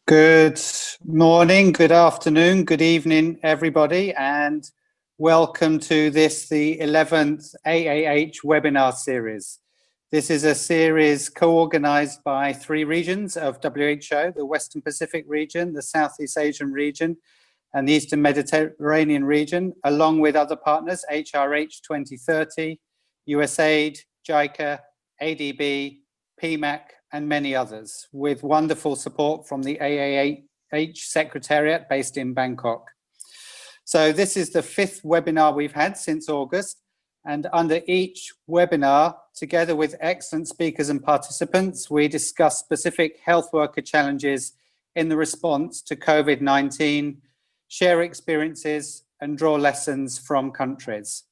Good morning, good afternoon, good evening, everybody, and welcome to the 11th AAH Webinar Series. This is a series co-organized by 3 regions of WHO, the Western Pacific region, the Southeast Asian region, and the Eastern Mediterranean region, along with other partners, HRH 2030, USAID, JICA, ADB, PMAC, and many others, with wonderful support from the AAAH Secretariat based in Bangkok. So this is the 5th webinar we've had since August, and under each webinar, together with excellent speakers and participants, we discuss specific health worker challenges in the response to COVID-19, share experiences, and draw lessons from countries.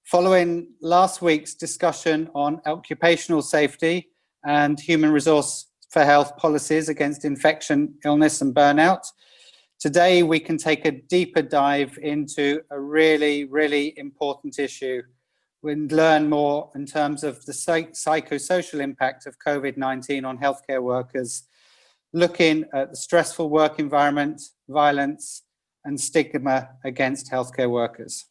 Following last week's discussion on occupational safety and human resource for health policies against infection, illness, and burnout, today we can take a deeper dive into a really important issue and learn more in terms of the psychosocial impact of COVID-19 on healthcare workers, looking at the stressful work environment, violence, and stigma against healthcare workers.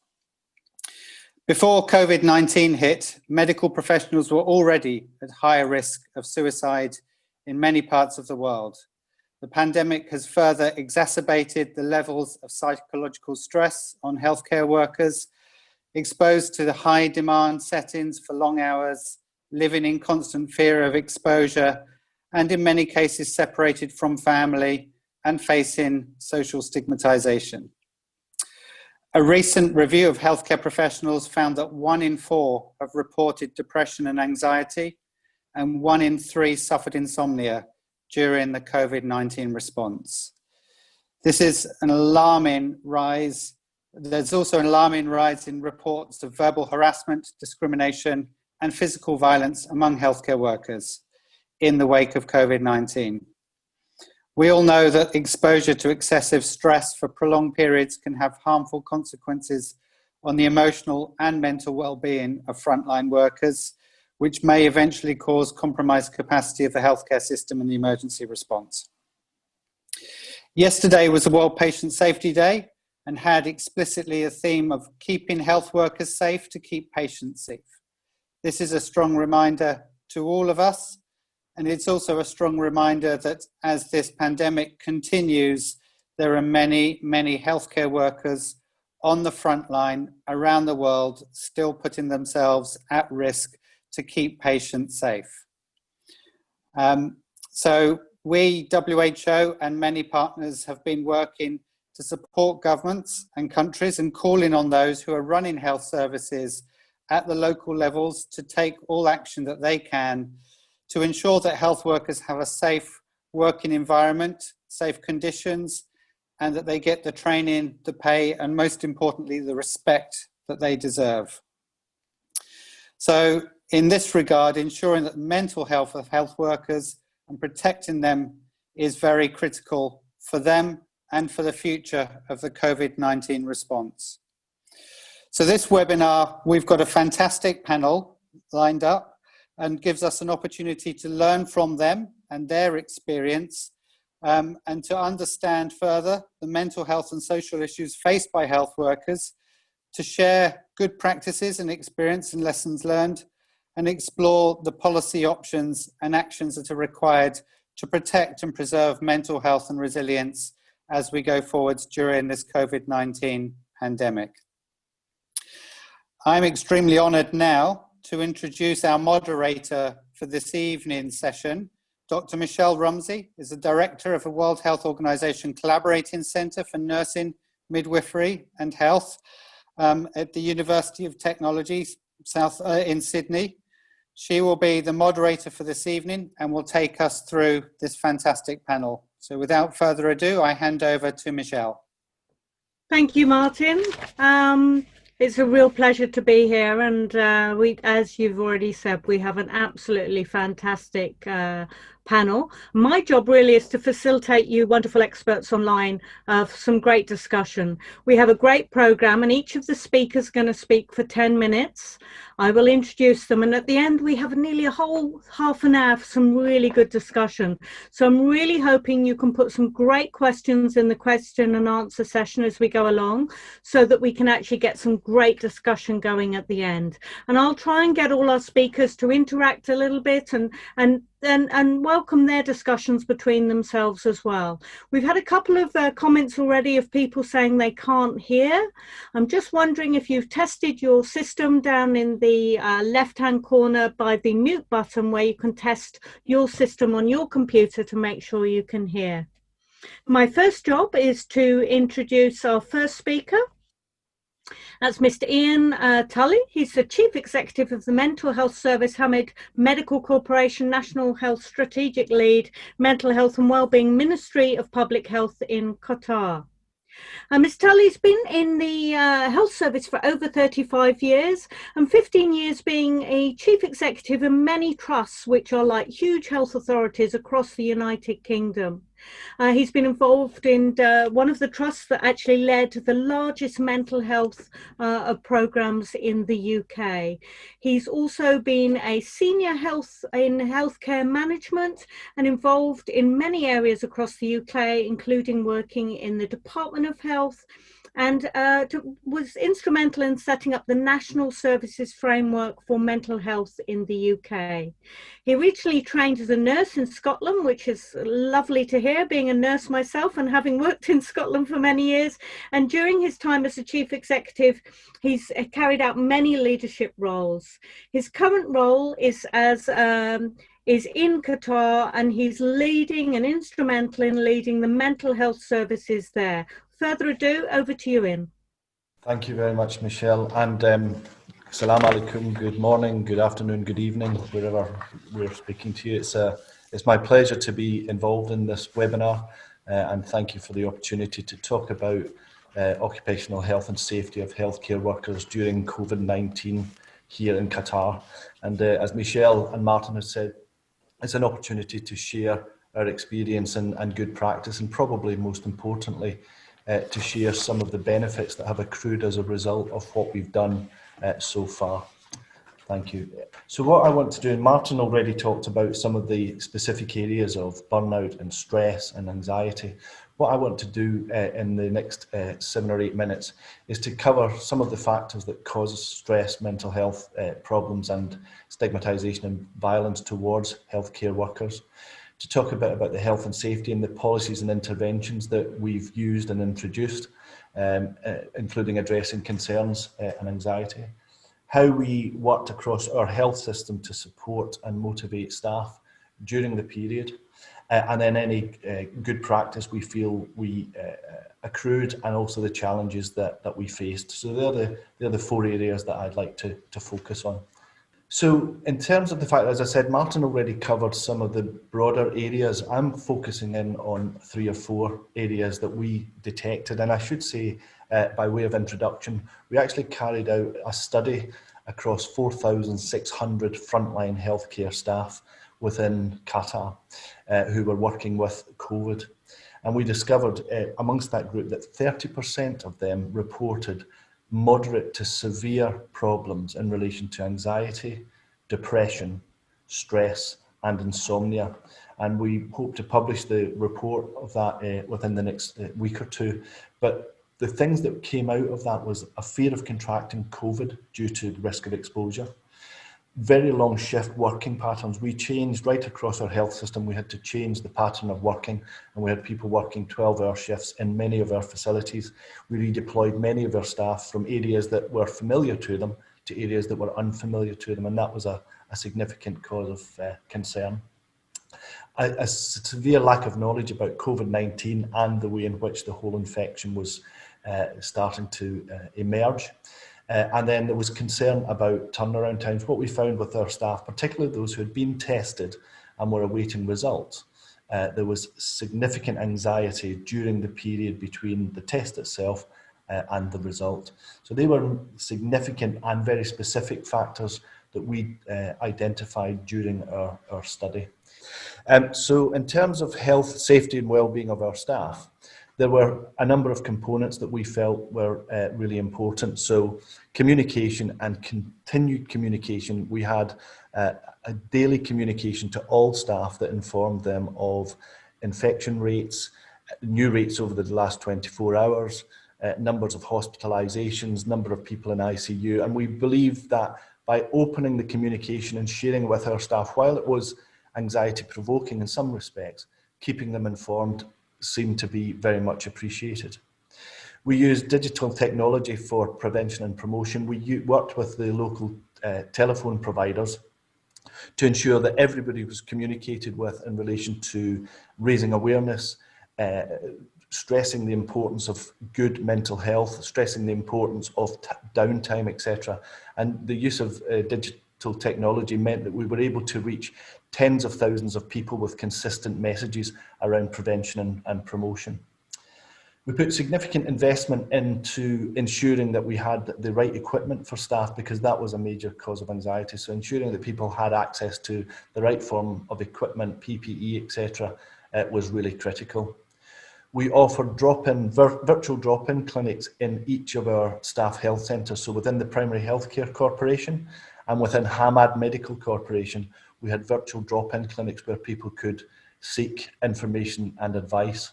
Before COVID-19 hit, medical professionals were already at higher risk of suicide in many parts of the world. The pandemic has further exacerbated the levels of psychological stress on healthcare workers, exposed to the high demand settings for long hours, living in constant fear of exposure, and in many cases separated from family and facing social stigmatization. A recent review of healthcare professionals found that 1 in 4 have reported depression and anxiety, and 1 in 3 suffered insomnia during the COVID-19 response. This is an alarming rise. There's also an alarming rise in reports of verbal harassment, discrimination, and physical violence among healthcare workers in the wake of COVID-19. We all know that exposure to excessive stress for prolonged periods can have harmful consequences on the emotional and mental well-being of frontline workers, which may eventually cause compromised capacity of the healthcare system and the emergency response. Yesterday was the World Patient Safety Day and had explicitly a theme of keeping health workers safe to keep patients safe. This is a strong reminder to all of us. And it's also a strong reminder that as this pandemic continues, there are many healthcare workers on the front line around the world still putting themselves at risk to keep patients safe. So we, WHO, and many partners have been working to support governments and countries and calling on those who are running health services at the local levels to take all action that they can to ensure that health workers have a safe working environment, safe conditions, and that they get the training, the pay, and most importantly, the respect that they deserve. So in this regard, ensuring that the mental health of health workers and protecting them is very critical for them and for the future of the COVID-19 response. So this webinar, we've got a fantastic panel lined up, and gives us an opportunity to learn from them and their experience and to understand further the mental health and social issues faced by health workers, to share good practices and experience and lessons learned, and explore the policy options and actions that are required to protect and preserve mental health and resilience as we go forwards during this COVID-19 pandemic. I'm extremely honoured now to introduce our moderator for this evening's session. Dr. Michelle Rumsey is the director of the World Health Organization Collaborating Center for Nursing, Midwifery and Health at the University of Technology in Sydney. She will be the moderator for this evening and will take us through this fantastic panel. So without further ado, I hand over to Michelle. Thank you, Martin. It's a real pleasure to be here, and as you've already said, we have an absolutely fantastic panel. My job really is to facilitate you wonderful experts online for some great discussion. We have a great program, and each of the speakers are going to speak for 10 minutes. I will introduce them, and at the end we have nearly a whole half an hour for some really good discussion. So I'm really hoping you can put some great questions in the question and answer session as we go along, so that we can actually get some great discussion going at the end. And I'll try and get all our speakers to interact a little bit and welcome their discussions between themselves as well. We've had a couple of comments already of people saying they can't hear. I'm just wondering if you've tested your system down in the left-hand corner by the mute button, where you can test your system on your computer to make sure you can hear. My first job is to introduce our first speaker. That's Mr. Ian Tully. He's the Chief Executive of the Mental Health Service Hamid Medical Corporation, National Health Strategic Lead, Mental Health and Wellbeing Ministry of Public Health in Qatar. Ms. Tully's been in the health service for over 35 years and 15 years being a chief executive in many trusts, which are like huge health authorities across the United Kingdom. He's been involved in one of the trusts that actually led to the largest mental health programs in the UK. He's also been a senior in healthcare management and involved in many areas across the UK, including working in the Department of Health, and was instrumental in setting up the National Services Framework for Mental Health in the UK. He originally trained as a nurse in Scotland, which is lovely to hear, being a nurse myself and having worked in Scotland for many years. And during his time as a chief executive, he's carried out many leadership roles. His current role is in Qatar, and he's leading and instrumental in leading the mental health services there. Further ado, over to you, Ian. Thank you very much, Michelle, and Assalamu alaikum, good morning, good afternoon, good evening, wherever we're speaking to you. It's my pleasure to be involved in this webinar, and thank you for the opportunity to talk about occupational health and safety of healthcare workers during COVID-19 here in Qatar. And as Michelle and Martin have said, it's an opportunity to share our experience and good practice, and probably most importantly, to share some of the benefits that have accrued as a result of what we've done so far. Thank you. So what I want to do, and Martin already talked about some of the specific areas of burnout and stress and anxiety. What I want to do in the next 7 or 8 minutes is to cover some of the factors that cause stress, mental health problems and stigmatisation and violence towards healthcare workers. To talk a bit about the health and safety and the policies and interventions that we've used and introduced, including addressing concerns and anxiety. How we worked across our health system to support and motivate staff during the period, and then any good practice we feel we accrued, and also the challenges that we faced. So they're the 4 areas that I'd like to focus on. So in terms of the fact, as I said, Martin already covered some of the broader areas. I'm focusing in on 3 or 4 areas that we detected. And I should say, by way of introduction, we actually carried out a study across 4,600 frontline healthcare staff within Qatar who were working with COVID. And we discovered amongst that group that 30% of them reported moderate to severe problems in relation to anxiety, depression, stress and insomnia. And we hope to publish the report of that within the next week or 2. But the things that came out of that was a fear of contracting COVID due to the risk of exposure. Very long shift working patterns. We changed right across our health system. We had to change the pattern of working, and we had people working 12-hour shifts in many of our facilities. We redeployed many of our staff from areas that were familiar to them to areas that were unfamiliar to them, and that was a significant cause of concern. A severe lack of knowledge about COVID-19 and the way in which the whole infection was starting to emerge. And then there was concern about turnaround times. What we found with our staff, particularly those who had been tested and were awaiting results, there was significant anxiety during the period between the test itself and the result. So they were significant and very specific factors that we identified during our study. So in terms of health, safety and well-being of our staff, there were a number of components that we felt were really important. So communication and continued communication. We had a daily communication to all staff that informed them of infection rates, new rates over the last 24 hours, numbers of hospitalizations, number of people in ICU. And we believe that by opening the communication and sharing with our staff, while it was anxiety provoking in some respects, keeping them informed seemed to be very much appreciated. We used digital technology for prevention and promotion. We worked with the local telephone providers to ensure that everybody was communicated with in relation to raising awareness, stressing the importance of good mental health, stressing the importance of downtime, etc. And the use of digital technology meant that we were able to reach tens of thousands of people with consistent messages around prevention and promotion. We put significant investment into ensuring that we had the right equipment for staff, because that was a major cause of anxiety. So ensuring that people had access to the right form of equipment, PPE, etc., was really critical. We offered virtual drop-in clinics in each of our staff health centres. So within the Primary Healthcare Corporation and within Hamad Medical Corporation, we had virtual drop-in clinics where people could seek information and advice.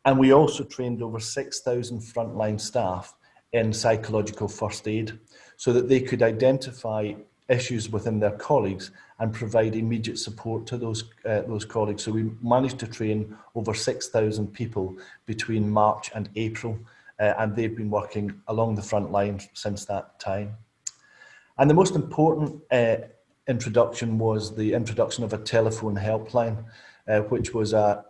And we also trained over 6,000 frontline staff in psychological first aid so that they could identify issues within their colleagues and provide immediate support to those colleagues. So we managed to train over 6,000 people between March and April, and they've been working along the front line since that time. And the most important introduction was the introduction of a telephone helpline, which was an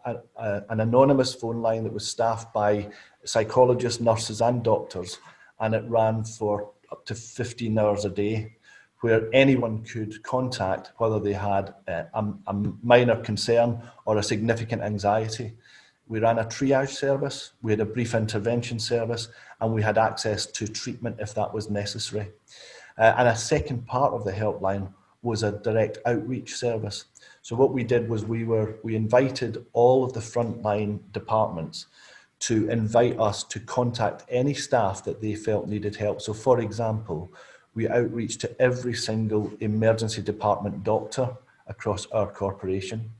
anonymous phone line that was staffed by psychologists, nurses and doctors, and it ran for up to 15 hours a day, where anyone could contact whether they had a minor concern or a significant anxiety. We ran a triage service, we had a brief intervention service, and we had access to treatment if that was necessary. And a second part of the helpline was a direct outreach service. So what we did was we invited all of the frontline departments to invite us to contact any staff that they felt needed help. So for example, we outreached to every single emergency department doctor across our corporation.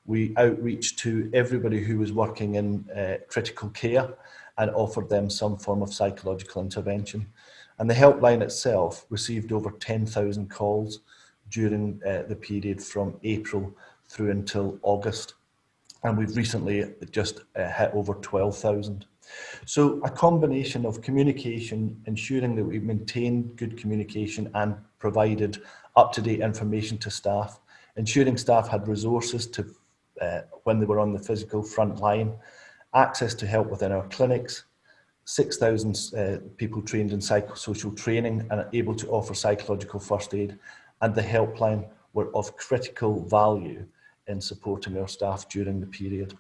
We outreached to everybody who was working in critical care and offered them some form of psychological intervention. And the helpline itself received over 10,000 calls during the period from April through until August. And we've recently just hit over 12,000. So a combination of communication, ensuring that we maintained good communication and provided up-to-date information to staff, ensuring staff had resources to when they were on the physical front line, access to help within our clinics, 6,000 people trained in psychosocial training and able to offer psychological first aid, and the helpline were of critical value in supporting our staff during the period.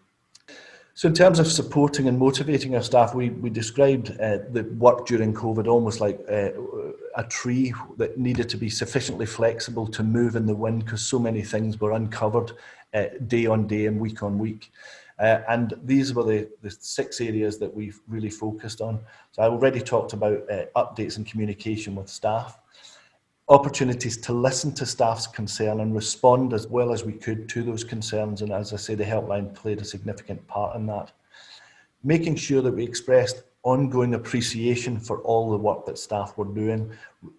So in terms of supporting and motivating our staff, we described the work during COVID almost like a tree that needed to be sufficiently flexible to move in the wind, because so many things were uncovered day on day and week on week. And these were the 6 areas that we've really focused on. So I already talked about updates and communication with staff, opportunities to listen to staff's concern and respond as well as we could to those concerns. And as I say, the helpline played a significant part in that. Making sure that we expressed ongoing appreciation for all the work that staff were doing.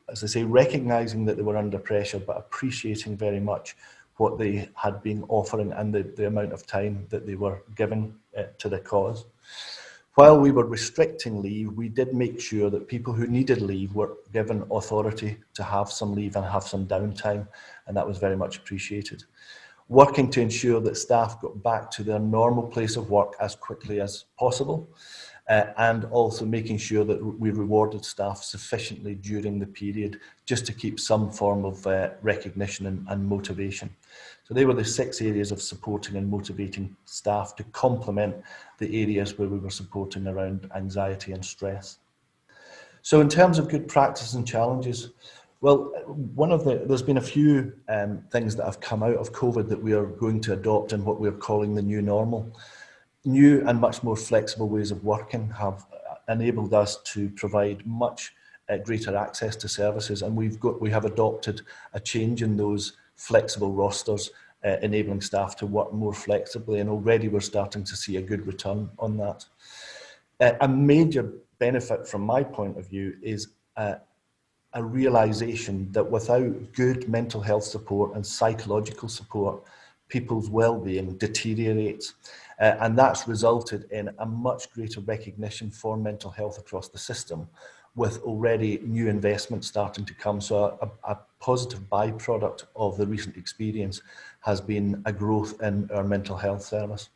As I say, recognising that they were under pressure, but appreciating very much what they had been offering and the amount of time that they were giving to the cause. While we were restricting leave, we did make sure that people who needed leave were given authority to have some leave and have some downtime, and that was very much appreciated. Working to ensure that staff got back to their normal place of work as quickly as possible, and also making sure that we rewarded staff sufficiently during the period just to keep some form of recognition and motivation. So they were the 6 areas of supporting and motivating staff to complement the areas where we were supporting around anxiety and stress. So in terms of good practice and challenges, Well, there's been a few things that have come out of COVID that we are going to adopt in what we're calling the new normal. New and much more flexible ways of working have enabled us to provide much greater access to services, and we have adopted a change in those flexible rosters, enabling staff to work more flexibly, and already we're starting to see a good return on that. A major benefit from my point of view is a realization that without good mental health support and psychological support, people's well-being deteriorates. And that's resulted in a much greater recognition for mental health across the system, with already new investments starting to come. So a positive byproduct of the recent experience has been a growth in our mental health service.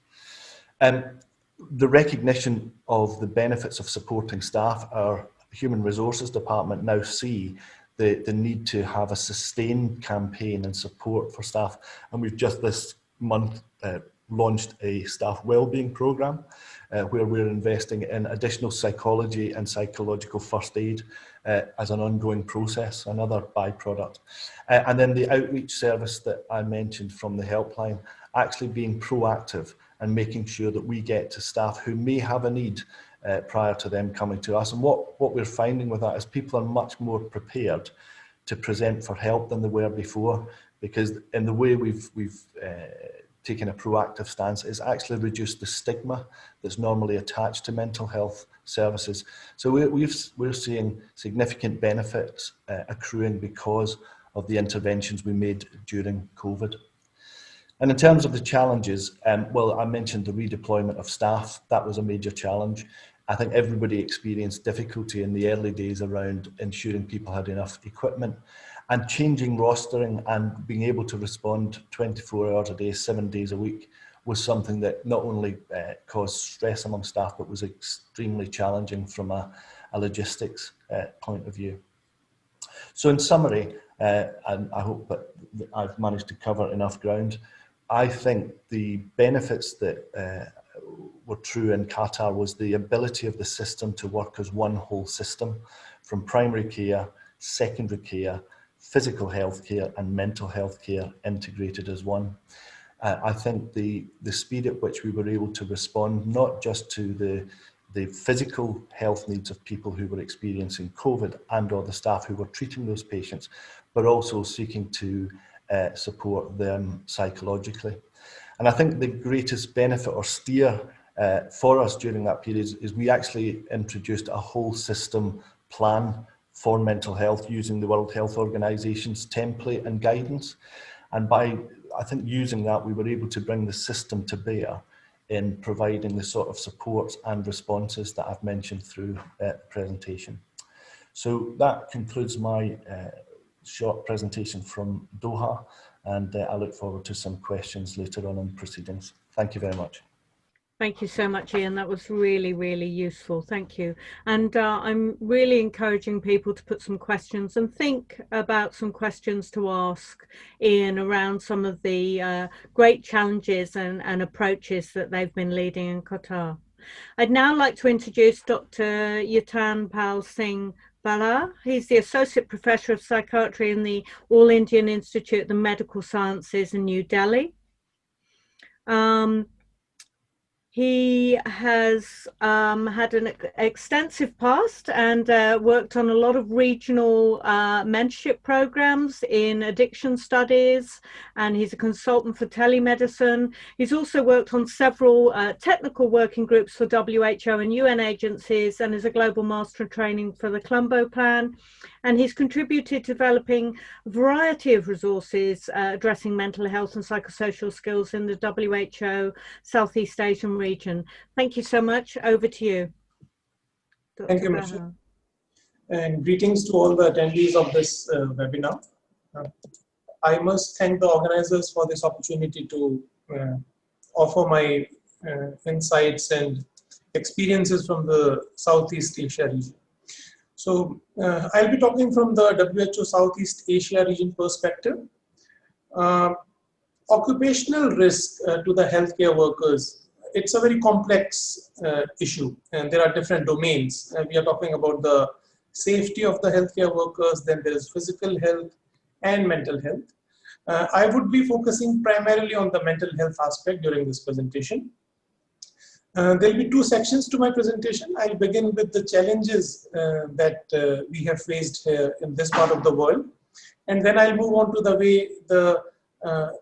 The recognition of the benefits of supporting staff, our Human Resources Department now see the need to have a sustained campaign and support for staff. And we've just this month launched a staff wellbeing programme where we're investing in additional psychology and psychological first aid as an ongoing process, another byproduct. And then the outreach service that I mentioned from the helpline, actually being proactive and making sure that we get to staff who may have a need prior to them coming to us. And what we're finding with that is people are much more prepared to present for help than they were before, because in the way we've taken a proactive stance, it's actually reduced the stigma that's normally attached to mental health services. So we're seeing significant benefits accruing because of the interventions we made during COVID. And in terms of the challenges, well, I mentioned the redeployment of staff. That was a major challenge. I think everybody experienced difficulty in the early days around ensuring people had enough equipment, and changing rostering and being able to respond 24 hours a day, 7 days a week was something that not only caused stress among staff, but was extremely challenging from a logistics point of view. So in summary, and I hope that I've managed to cover enough ground, I think the benefits that were true in Qatar was the ability of the system to work as one whole system, from primary care, secondary care, physical health care and mental health care integrated as one. I think the speed at which we were able to respond, not just to the physical health needs of people who were experiencing COVID and or the staff who were treating those patients, but also seeking to support them psychologically. And I think the greatest benefit or steer for us during that period is we actually introduced a whole system plan for mental health using the World Health Organization's template and guidance. And by, I think, using that, we were able to bring the system to bear in providing the sort of supports and responses that I've mentioned through the presentation. So that concludes my short presentation from Doha, and I look forward to some questions later on in proceedings. Thank you very much. Thank you so much, Ian. That was really, really useful. Thank you. And I'm really encouraging people to put some questions and think about some questions to ask Ian around some of the great challenges and approaches that they've been leading in Qatar. I'd now like to introduce Dr. Yutan Pal Singh Bala. He's the Associate Professor of Psychiatry in the All Indian Institute of the Medical Sciences in New Delhi. He has had an extensive past and worked on a lot of regional mentorship programs in addiction studies, and he's a consultant for telemedicine. He's also worked on several technical working groups for WHO and UN agencies, and is a global master in training for the Colombo Plan. And he's contributed to developing a variety of resources addressing mental health and psychosocial skills in the WHO Southeast Asian region. Thank you so much. Over to you, Dr. Thank you, Michelle. And greetings to all the attendees of this webinar. I must thank the organizers for this opportunity to offer my insights and experiences from the Southeast Asia region. So I'll be talking from the WHO Southeast Asia region perspective. Occupational risk to the healthcare workers, it's a very complex issue, and there are different domains. We are talking about the safety of the healthcare workers, then there is physical health and mental health. I would be focusing primarily on the mental health aspect during this presentation. There will be two sections to my presentation. I'll begin with the challenges that we have faced here in this part of the world. And then I'll move on to the way the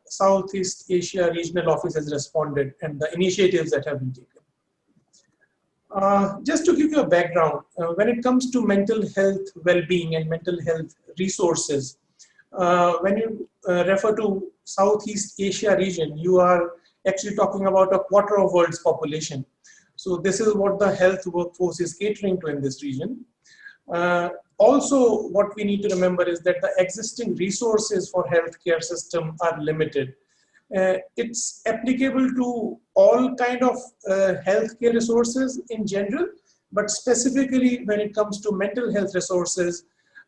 Southeast Asia Regional Office has responded and the initiatives that have been taken. Just to give you a background, when it comes to mental health well-being and mental health resources, when you refer to Southeast Asia region, you are actually talking about a quarter of world's population. So this is what the health workforce is catering to in this region. Also, what we need to remember is that the existing resources for healthcare system are limited. It's applicable to all kind of healthcare resources in general, but specifically when it comes to mental health resources,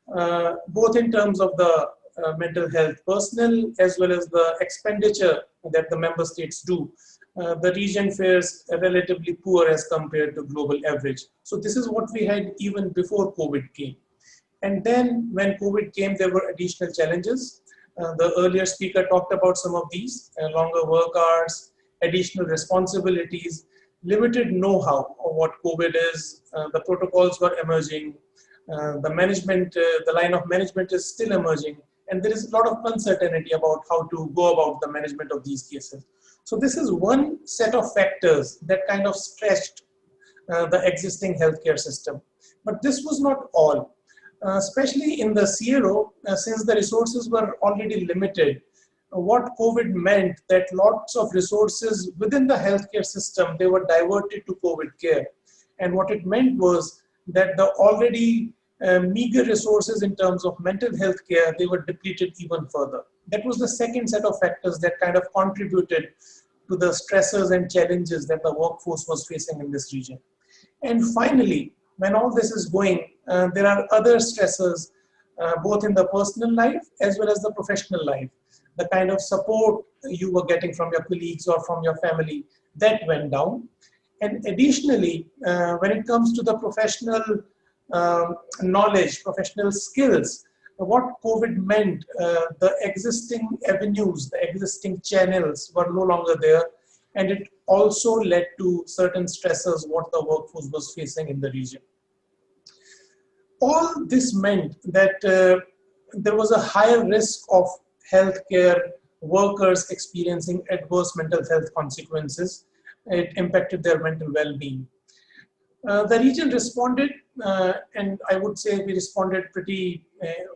both in terms of the mental health personnel as well as the expenditure that the member states do, the region fares relatively poor as compared to global average. So this is what we had even before COVID came. And then when COVID came, there were additional challenges. The earlier speaker talked about some of these, longer work hours, additional responsibilities, limited know-how of what COVID is, the protocols were emerging, the management, the line of management is still emerging, and there is a lot of uncertainty about how to go about the management of these cases. So this is one set of factors that kind of stretched the existing healthcare system. But this was not all. Especially in the CRO, since the resources were already limited, what COVID meant that lots of resources within the healthcare system, they were diverted to COVID care. And what it meant was that the already meager resources in terms of mental health care, they were depleted even further. That was the second set of factors that kind of contributed to the stressors and challenges that the workforce was facing in this region. And finally, when all this is going, there are other stressors, both in the personal life as well as the professional life. The kind of support you were getting from your colleagues or from your family, that went down. And additionally, when it comes to the professional knowledge, professional skills, what COVID meant, the existing avenues, the existing channels were no longer there. And it also led to certain stressors what the workforce was facing in the region. All this meant that there was a higher risk of healthcare workers experiencing adverse mental health consequences. It impacted their mental well-being. The region responded, and I would say we responded pretty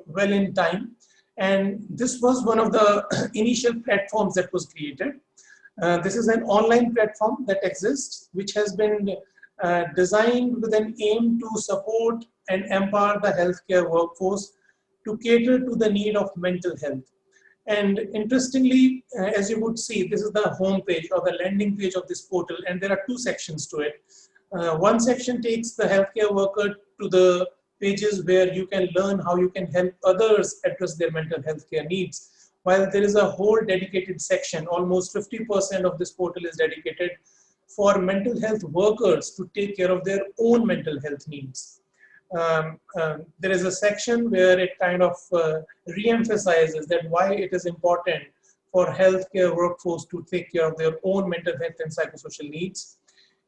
well in time. And this was one of the initial platforms that was created. This is an online platform that exists, which has been designed with an aim to support and empower the healthcare workforce to cater to the need of mental health. And interestingly, as you would see, this is the home page or the landing page of this portal, and there are two sections to it. One section takes the healthcare worker to the pages where you can learn how you can help others address their mental health care needs. While there is a whole dedicated section, almost 50% of this portal is dedicated for mental health workers to take care of their own mental health needs. There is a section where it kind of re-emphasizes that why it is important for healthcare workforce to take care of their own mental health and psychosocial needs.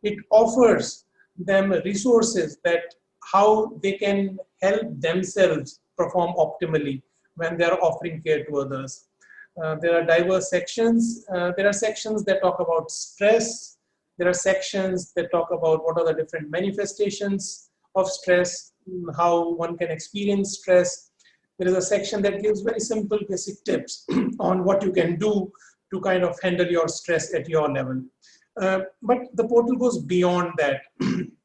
It offers them resources that how they can help themselves perform optimally when they are offering care to others. There are diverse sections. There are sections that talk about stress. There are sections that talk about what are the different manifestations of stress, how one can experience stress. There is a section that gives very simple basic tips on what you can do to kind of handle your stress at your level. But the portal goes beyond that.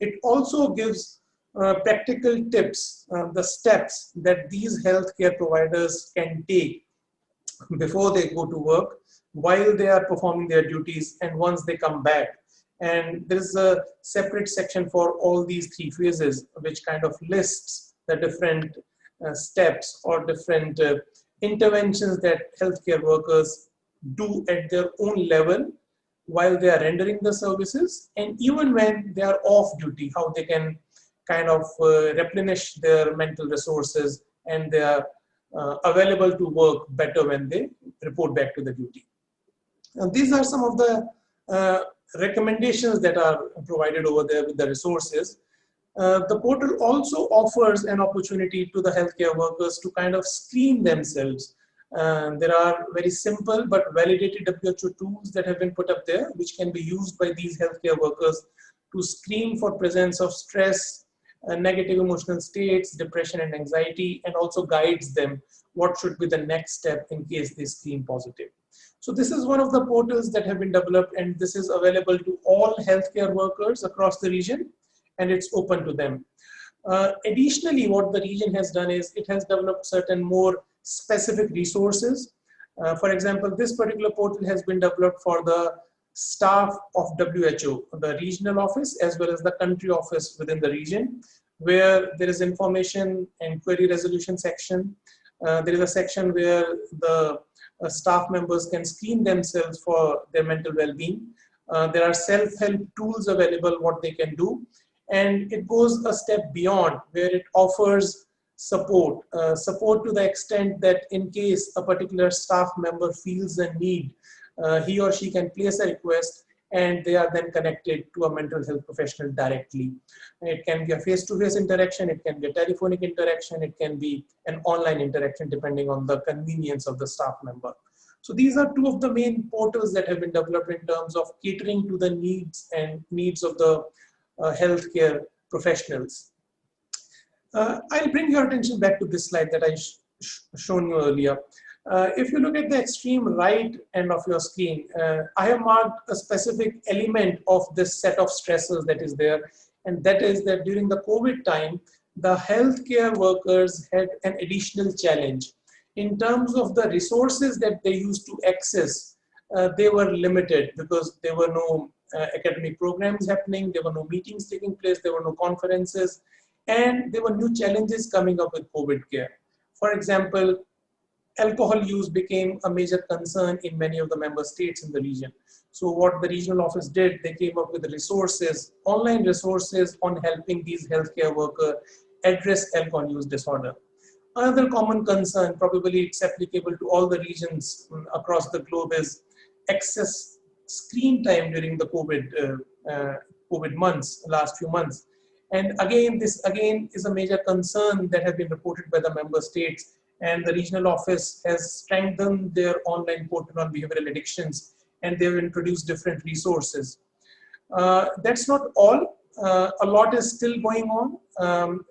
It also gives practical tips, the steps that these healthcare providers can take before they go to work, while they are performing their duties, and once they come back. And there is a separate section for all these three phases, which kind of lists the different steps or different interventions that healthcare workers do at their own level while they are rendering the services, and even when they are off duty, how they can kind of replenish their mental resources, and they are available to work better when they report back to the duty. And these are some of the recommendations that are provided over there with the resources. The portal also offers an opportunity to the healthcare workers to kind of screen themselves. There are very simple but validated WHO tools that have been put up there, which can be used by these healthcare workers to screen for presence of stress, negative emotional states, depression and anxiety, and also guides them what should be the next step in case they screen positive. So this is one of the portals that have been developed, and this is available to all healthcare workers across the region, and it's open to them. Additionally, what the region has done is it has developed certain more specific resources. For example, this particular portal has been developed for the staff of WHO, the regional office as well as the country office within the region, where there is information and query resolution section. There is a section where the staff members can screen themselves for their mental well-being. There are self-help tools available, what they can do. And it goes a step beyond, where it offers support to the extent that in case a particular staff member feels a need, he or she can place a request and they are then connected to a mental health professional directly. It can be a face-to-face interaction, it can be a telephonic interaction, it can be an online interaction depending on the convenience of the staff member. So these are two of the main portals that have been developed in terms of catering to the needs of the healthcare professionals. I'll bring your attention back to this slide that I shown you earlier. If you look at the extreme right end of your screen, I have marked a specific element of this set of stressors that is there, and that is that during the COVID time, the healthcare workers had an additional challenge. In terms of the resources that they used to access, they were limited because there were no academic programs happening, there were no meetings taking place, there were no conferences, and there were new challenges coming up with COVID care. For example, alcohol use became a major concern in many of the member states in the region. So what the regional office did, they came up with resources, online resources on helping these healthcare workers address alcohol use disorder. Another common concern, probably it's applicable to all the regions across the globe, is excess screen time during the COVID months, last few months. And again, this again is a major concern that has been reported by the member states, and the regional office has strengthened their online portal on behavioral addictions, and they've introduced different resources. That's not all. A lot is still going on.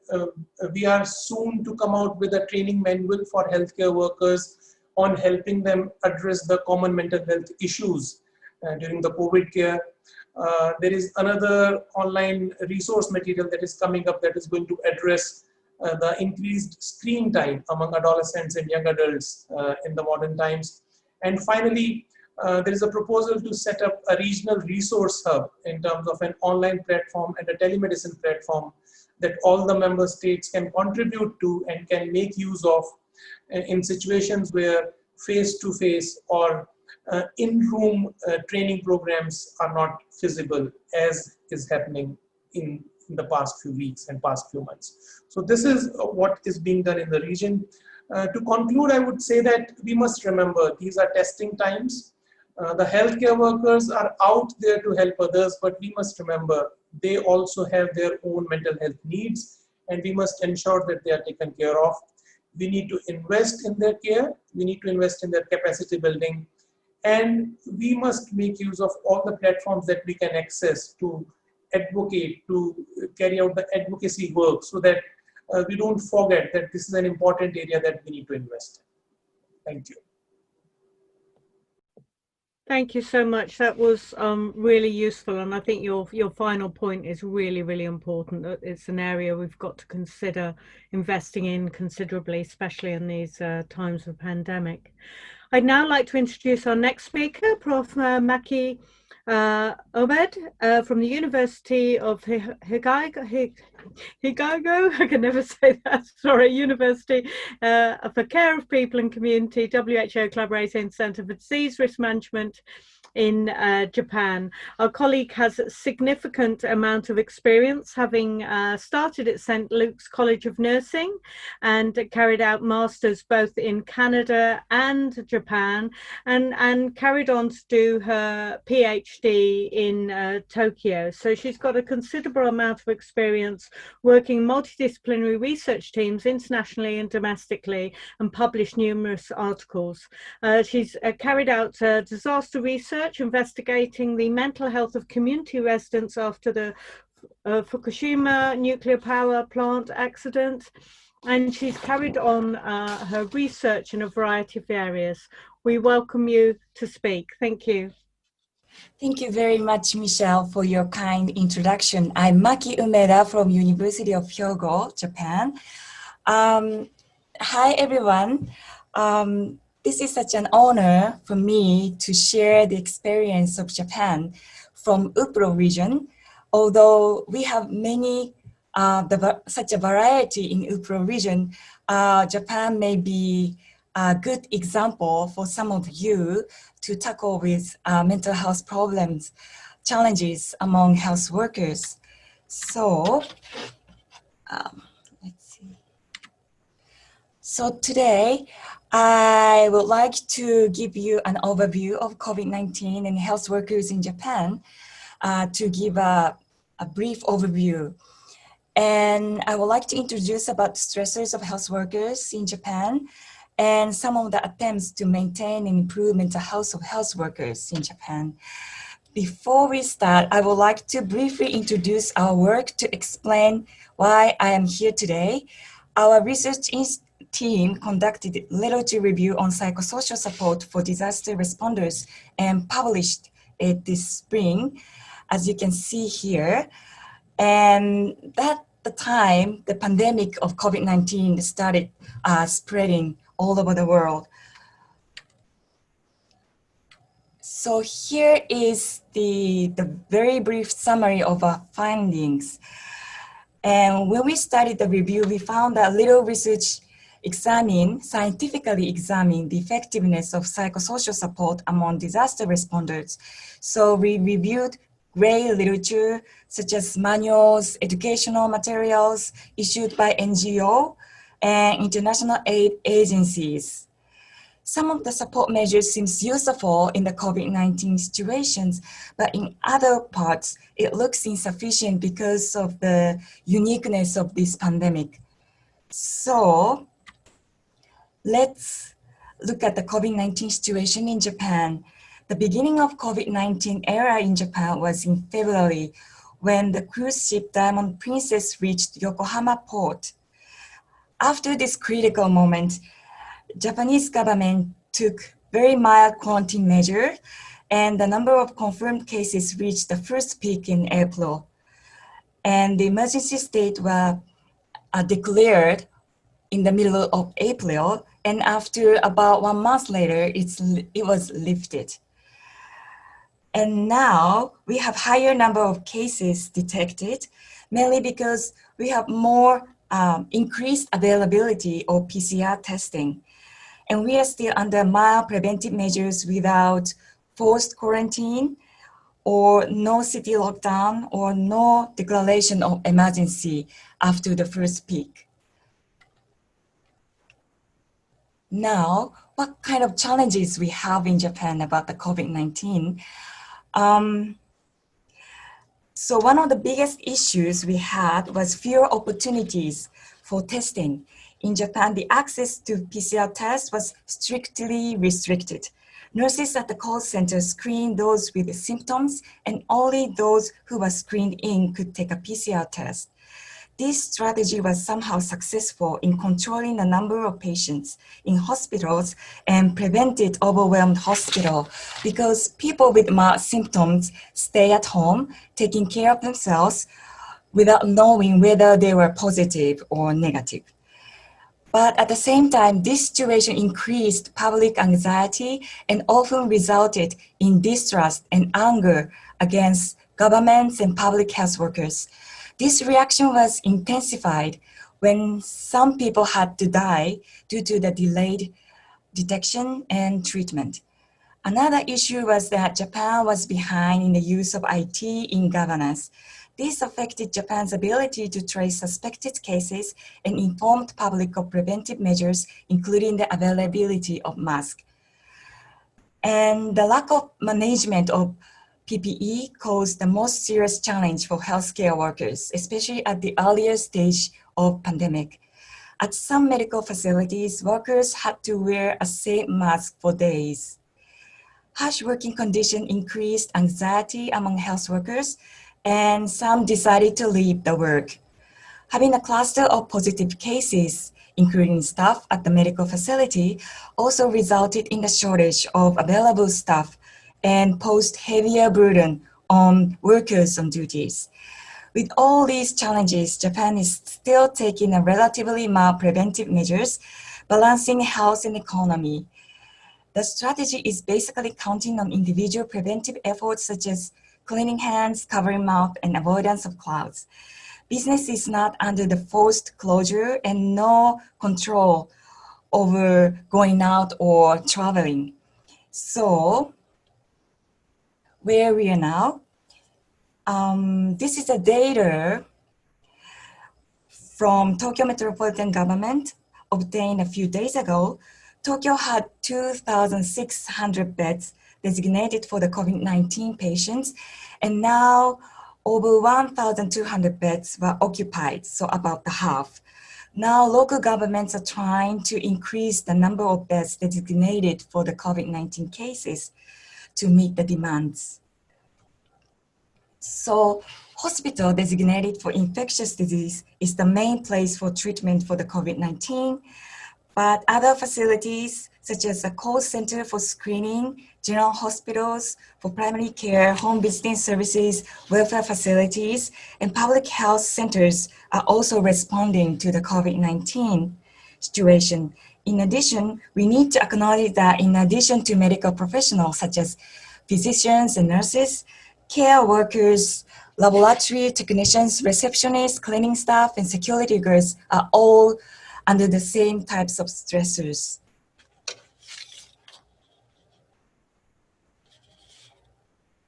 We are soon to come out with a training manual for healthcare workers on helping them address the common mental health issues during the COVID care. There is another online resource material that is coming up that is going to address the increased screen time among adolescents and young adults in the modern times. And finally, there is a proposal to set up a regional resource hub in terms of an online platform and a telemedicine platform that all the member states can contribute to and can make use of in situations where face-to-face or in-room training programs are not feasible, as is happening in the past few weeks and past few months. So this is what is being done in the region. To conclude, I would say that we must remember these are testing times. The healthcare workers are out there to help others, but we must remember they also have their own mental health needs, and we must ensure that they are taken care of. We need to invest in their care, we need to invest in their capacity building, and we must make use of all the platforms that we can access to advocate, to carry out the advocacy work, so that we don't forget that this is an important area that we need to invest in. Thank you. Thank you so much. That was really useful, and I think your final point is really, really important. That it's an area we've got to consider investing in considerably, especially in these times of pandemic. I'd now like to introduce our next speaker, Prof. Maki Obed from the University of Chicago. I can never say that, sorry, University for Care of People and Community, WHO Collaborating Centre for Disease Risk Management in Japan. Our colleague has a significant amount of experience, having started at St. Luke's College of Nursing and carried out masters both in Canada and Japan, and carried on to do her PhD in Tokyo. So she's got a considerable amount of experience working multidisciplinary research teams internationally and domestically, and published numerous articles. She's carried out disaster research investigating the mental health of community residents after the Fukushima nuclear power plant accident, and she's carried on her research in a variety of areas. We welcome you to speak. Thank you. Thank you very much, Michelle, for your kind introduction. I'm Maki Umeda from University of Hyogo, Japan. Hi, everyone. This is such an honor for me to share the experience of Japan from Uppro region. Although we have many, such a variety in Uppro region, Japan may be a good example for some of you to tackle with mental health problems, challenges among health workers. So, let's see. So today, I would like to give you an overview of COVID-19 and health workers in Japan, to give a brief overview. And I would like to introduce about stressors of health workers in Japan and some of the attempts to maintain and improve mental health of health workers in Japan. Before we start, I would like to briefly introduce our work to explain why I am here today. Our research team conducted literature review on psychosocial support for disaster responders and published it this spring, as you can see here. And at the time, the pandemic of COVID-19 started spreading all over the world. So here is the very brief summary of our findings. And when we started the review, we found that little research scientifically examined the effectiveness of psychosocial support among disaster responders. So we reviewed gray literature, such as manuals, educational materials issued by NGO and international aid agencies. Some of the support measures seems useful in the COVID-19 situations, but in other parts, it looks insufficient because of the uniqueness of this pandemic. So let's look at the COVID-19 situation in Japan. The beginning of COVID-19 era in Japan was in February, when the cruise ship Diamond Princess reached Yokohama port. After this critical moment, Japanese government took very mild quarantine measures, and the number of confirmed cases reached the first peak in April. And the emergency state was declared in the middle of April, and after about 1 month later, it was lifted. And now we have higher number of cases detected, mainly because we have more increased availability of PCR testing. And we are still under mild preventive measures without forced quarantine or no city lockdown or no declaration of emergency after the first peak. Now, what kind of challenges we have in Japan about the COVID-19? So one of the biggest issues we had was fewer opportunities for testing. In Japan, the access to PCR tests was strictly restricted. Nurses at the call center screened those with symptoms, and only those who were screened in could take a PCR test. This strategy was somehow successful in controlling the number of patients in hospitals and prevented overwhelmed hospital, because people with mild symptoms stay at home, taking care of themselves without knowing whether they were positive or negative. But at the same time, this situation increased public anxiety and often resulted in distrust and anger against governments and public health workers. This reaction was intensified when some people had to die due to the delayed detection and treatment. Another issue was that Japan was behind in the use of IT in governance. This affected Japan's ability to trace suspected cases and inform the public of preventive measures, including the availability of masks. And the lack of management of PPE caused the most serious challenge for healthcare workers, especially at the earlier stage of pandemic. At some medical facilities, workers had to wear a same mask for days. Harsh working conditions increased anxiety among health workers, and some decided to leave the work. Having a cluster of positive cases, including staff at the medical facility, also resulted in the shortage of available staff and posed heavier burden on workers on duties. With all these challenges, Japan is still taking a relatively mild preventive measures, balancing health and economy. The strategy is basically counting on individual preventive efforts such as cleaning hands, covering mouth, and avoidance of crowds. Business is not under the forced closure and no control over going out or traveling. So, where we are now, this is the data from Tokyo Metropolitan Government obtained a few days ago. Tokyo had 2,600 beds designated for the COVID-19 patients, and now over 1,200 beds were occupied, so about the half. Now local governments are trying to increase the number of beds designated for the COVID-19 cases to meet the demands. So hospital designated for infectious disease is the main place for treatment for the COVID-19, but other facilities such as a call center for screening, general hospitals for primary care, home visiting services, welfare facilities, and public health centers are also responding to the COVID-19 situation. In addition, we need to acknowledge that in addition to medical professionals such as physicians and nurses, care workers, laboratory technicians, receptionists, cleaning staff, and security guards are all under the same types of stressors.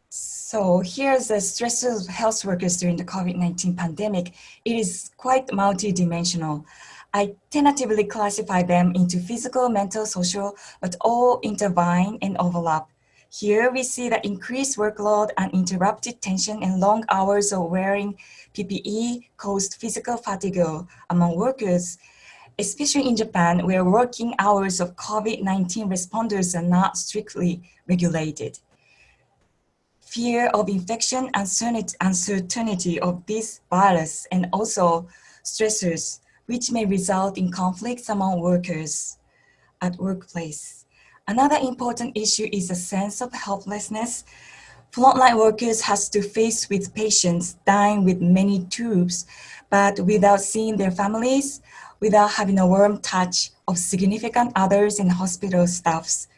So here's the stresses of health workers during the COVID-19 pandemic. It is quite multidimensional. I tentatively classify them into physical, mental, social, but all intertwine and overlap. Here we see the increased workload, uninterrupted tension, and long hours of wearing PPE caused physical fatigue among workers, especially in Japan, where working hours of COVID-19 responders are not strictly regulated. Fear of infection, uncertainty of this virus, and also stressors, which may result in conflicts among workers at workplace. Another important issue is a sense of helplessness. Frontline workers has to face with patients dying with many tubes, but without seeing their families, without having a warm touch of significant others and hospital staffs.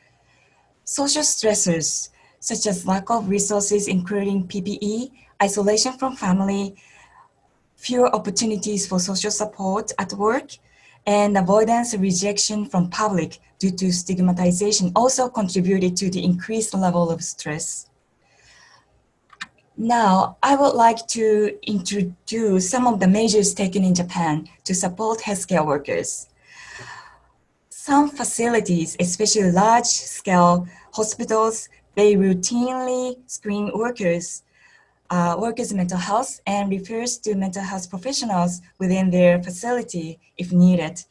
Social stressors, such as lack of resources, including PPE, isolation from family, fewer opportunities for social support at work, and avoidance and rejection from public due to stigmatization also contributed to the increased level of stress. Now, I would like to introduce some of the measures taken in Japan to support healthcare workers. Some facilities, especially large-scale hospitals, they routinely screen workers' mental health and refers to mental health professionals within their facility if needed.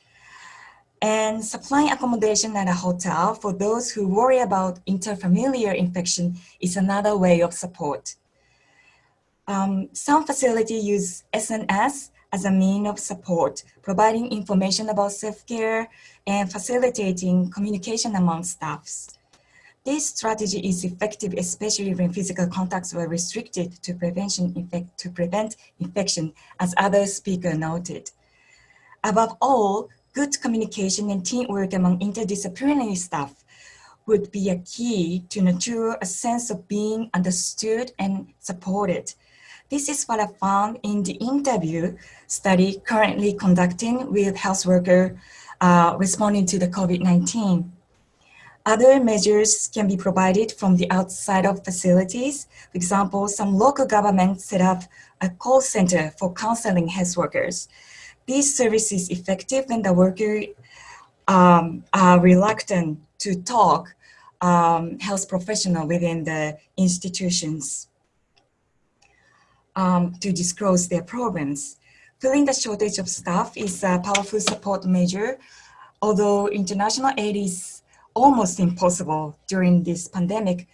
And supplying accommodation at a hotel for those who worry about interfamiliar infection is another way of support. Some facilities use SNS as a means of support, providing information about self-care and facilitating communication among staffs. This strategy is effective, especially when physical contacts were restricted to prevent infection, as other speaker noted. Above all, good communication and teamwork among interdisciplinary staff would be a key to nurture a sense of being understood and supported. This is what I found in the interview study currently conducting with health workers responding to the COVID-19. Other measures can be provided from the outside of facilities. For example, some local governments set up a call center for counseling health workers. This service is effective when the workers are reluctant to talk health professional within the institutions to disclose their problems. Filling the shortage of staff is a powerful support measure, although international aid is almost impossible during this pandemic,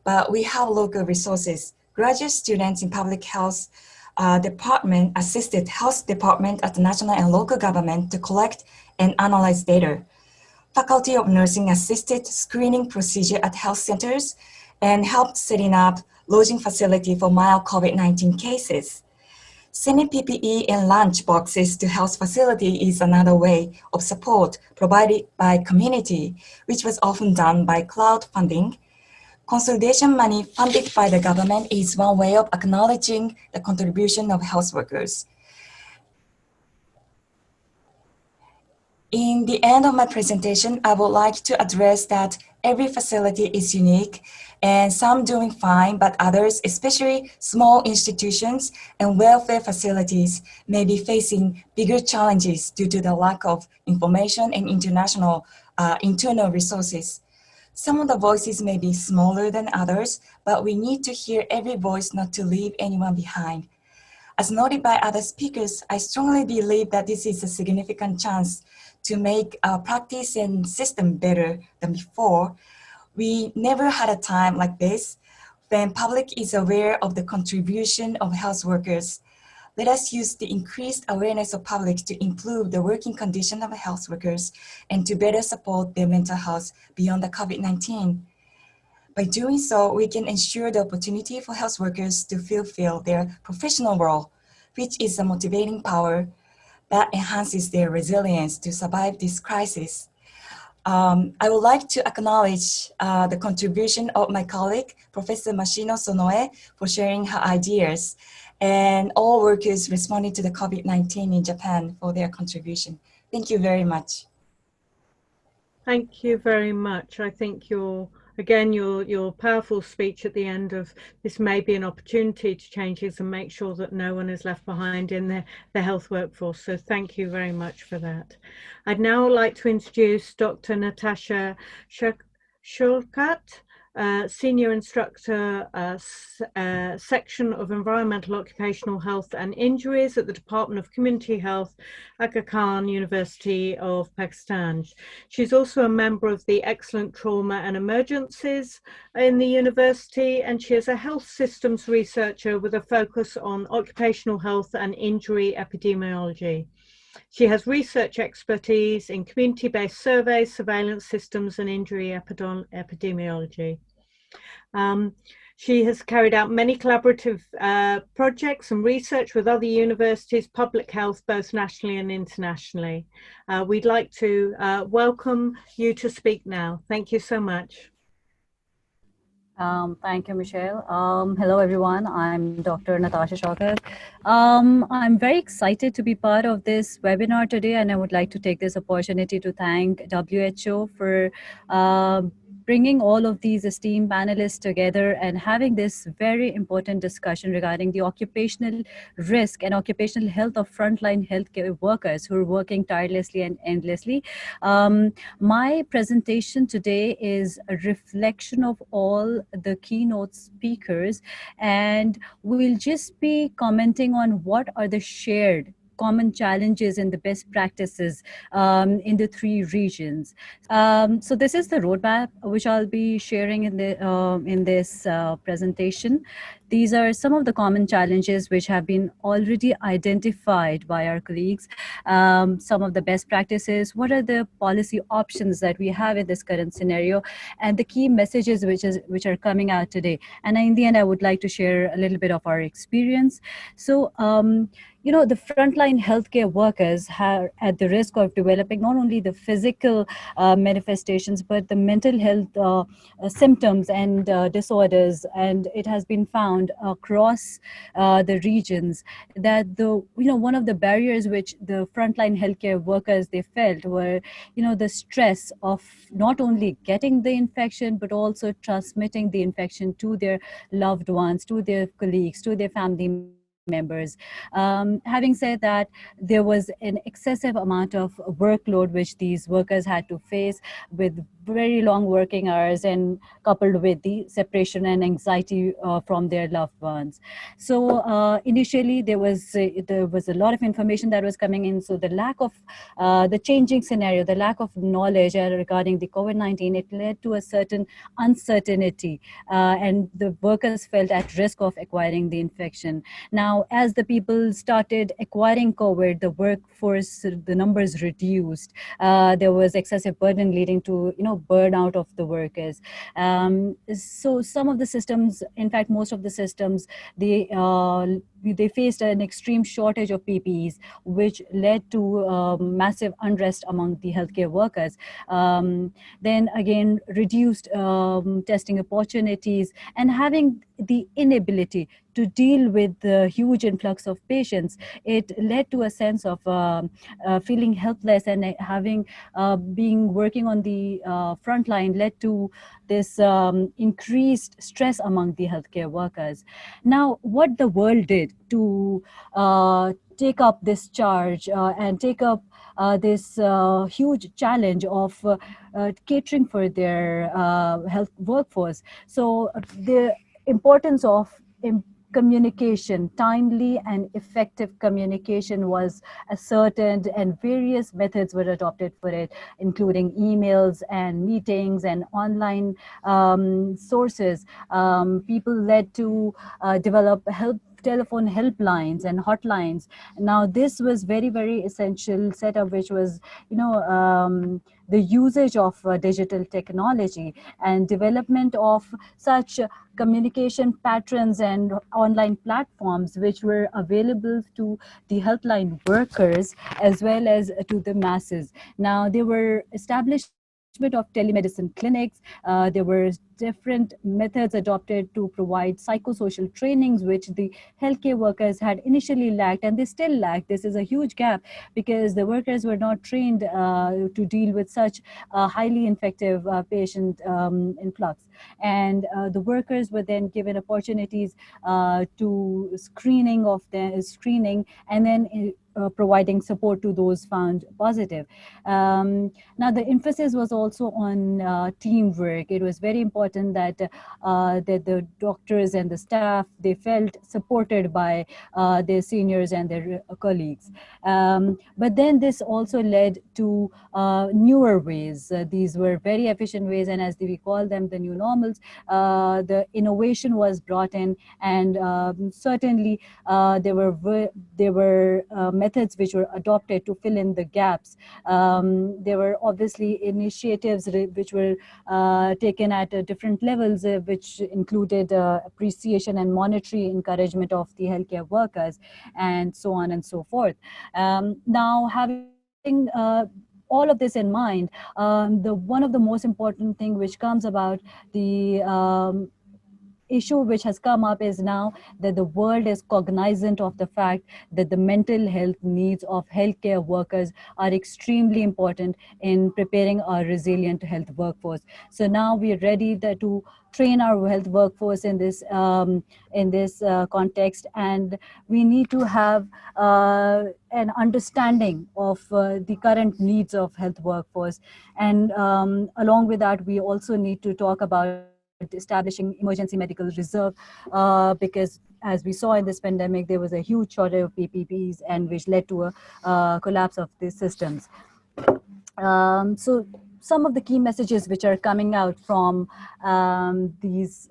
but we have local resources. Graduate students in public health department assisted health department at the national and local government to collect and analyze data. Faculty of Nursing assisted screening procedure at health centers and helped setting up lodging facility for mild COVID-19 cases. Sending PPE and lunch boxes to health facility is another way of support provided by community, which was often done by crowdfunding. Consolidation money funded by the government is one way of acknowledging the contribution of health workers. In the end of my presentation, I would like to address that every facility is unique and some doing fine, but others, especially small institutions and welfare facilities, may be facing bigger challenges due to the lack of information and internal resources. Some of the voices may be smaller than others, but we need to hear every voice not to leave anyone behind. As noted by other speakers, I strongly believe that this is a significant chance to make our practice and system better than before. We never had a time like this when public is aware of the contribution of health workers. Let us use the increased awareness of public to improve the working condition of health workers and to better support their mental health beyond the COVID-19. By doing so, we can ensure the opportunity for health workers to fulfill their professional role, which is a motivating power that enhances their resilience to survive this crisis. I would like to acknowledge the contribution of my colleague, Professor Mashino Sonoe, for sharing her ideas, and all workers responding to the COVID-19 in Japan for their contribution. Thank you very much. Thank you very much. I think your powerful speech at the end of this may be an opportunity to change things and make sure that no one is left behind in the health workforce. So thank you very much for that. I'd now like to introduce Dr. Natasha Shulkat, Senior Instructor, Section of Environmental, Occupational Health and Injuries at the Department of Community Health, Aga Khan University of Pakistan. She's also a member of the Excellent Trauma and Emergencies in the university, and she is a health systems researcher with a focus on occupational health and injury epidemiology. She has research expertise in community-based surveys, surveillance systems, and injury epidemiology. She has carried out many collaborative projects and research with other universities, public health, both nationally and internationally. We'd like to welcome you to speak now. Thank you so much. Thank you, Michelle. Hello, everyone. I'm Dr. Natasha Shaukat. I'm very excited to be part of this webinar today, and I would like to take this opportunity to thank WHO for bringing all of these esteemed panelists together and having this very important discussion regarding the occupational risk and occupational health of frontline healthcare workers who are working tirelessly and endlessly. My presentation today is a reflection of all the keynote speakers, and we'll just be commenting on what are the shared common challenges and the best practices in the three regions. So this is the roadmap which I'll be sharing in this presentation. These are some of the common challenges which have been already identified by our colleagues. Some of the best practices, what are the policy options that we have in this current scenario, and the key messages which are coming out today. And in the end, I would like to share a little bit of our experience. So, you know, the frontline healthcare workers are at the risk of developing not only the physical manifestations, but the mental health symptoms and disorders. And it has been found found across the regions that one of the barriers which the frontline healthcare workers they felt were, the stress of not only getting the infection but also transmitting the infection to their loved ones, to their colleagues, to their family members. Having said that, there was an excessive amount of workload which these workers had to face, with very long working hours and coupled with the separation and anxiety from their loved ones. So initially there was a lot of information that was coming in. So the lack of the changing scenario, the lack of knowledge regarding the COVID-19, it led to a certain uncertainty, and the workers felt at risk of acquiring the infection. Now, as the people started acquiring COVID, the workforce, the numbers reduced. There was excessive burden leading to, burnout of the workers. So some of the systems, in fact, most of the systems, they faced an extreme shortage of PPEs, which led to massive unrest among the healthcare workers. Then again, reduced testing opportunities, and having the inability to deal with the huge influx of patients, it led to a sense of feeling helpless, and having working on the front line led to this increased stress among the healthcare workers. Now, what the world did to take up this charge and take up this huge challenge of catering for their health workforce. So the importance of communication, timely and effective communication was ascertained, and various methods were adopted for it, including emails and meetings and online sources. People led to develop telephone helplines and hotlines. Now, this was very, very essential setup, which was, the usage of digital technology and development of such communication patterns and online platforms which were available to the helpline workers as well as to the masses. Now, there were established of telemedicine clinics. There were different methods adopted to provide psychosocial trainings, which the healthcare workers had initially lacked, and they still lack. This is a huge gap because the workers were not trained to deal with such highly infective patient influx. And the workers were then given opportunities to screening and then providing support to those found positive. Now, the emphasis was also on teamwork. It was very important that the doctors and the staff, they felt supported by their seniors and their colleagues. But then this also led to newer ways. These were very efficient ways, and as we call them the new normals, the innovation was brought in, and certainly there were methods which were adopted to fill in the gaps. There were obviously initiatives which were taken at different levels, which included appreciation and monetary encouragement of the healthcare workers, and so on and so forth. Now, having all of this in mind, one of the most important thing which comes about the issue which has come up is now that the world is cognizant of the fact that the mental health needs of healthcare workers are extremely important in preparing our resilient health workforce. So now we are ready to train our health workforce in this context, and we need to have an understanding of the current needs of health workforce. And along with that, we also need to talk about establishing emergency medical reserve, because as we saw in this pandemic, there was a huge shortage of PPPs, and which led to a collapse of these systems. So some of the key messages which are coming out from these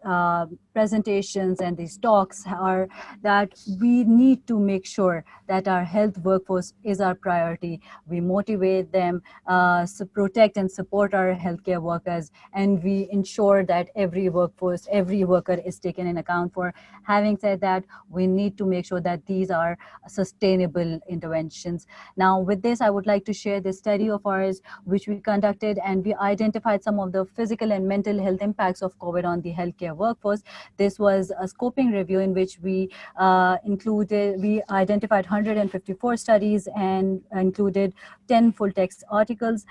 presentations and these talks are that we need to make sure that our health workforce is our priority. We motivate them, protect and support our healthcare workers, and we ensure that every worker is taken in account for. Having said that, we need to make sure that these are sustainable interventions. Now, with this, I would like to share this study of ours, which we conducted, and we identified some of the physical and mental health impacts of COVID on the healthcare workforce. This was a scoping review in which we identified 154 studies and included 10 full text articles.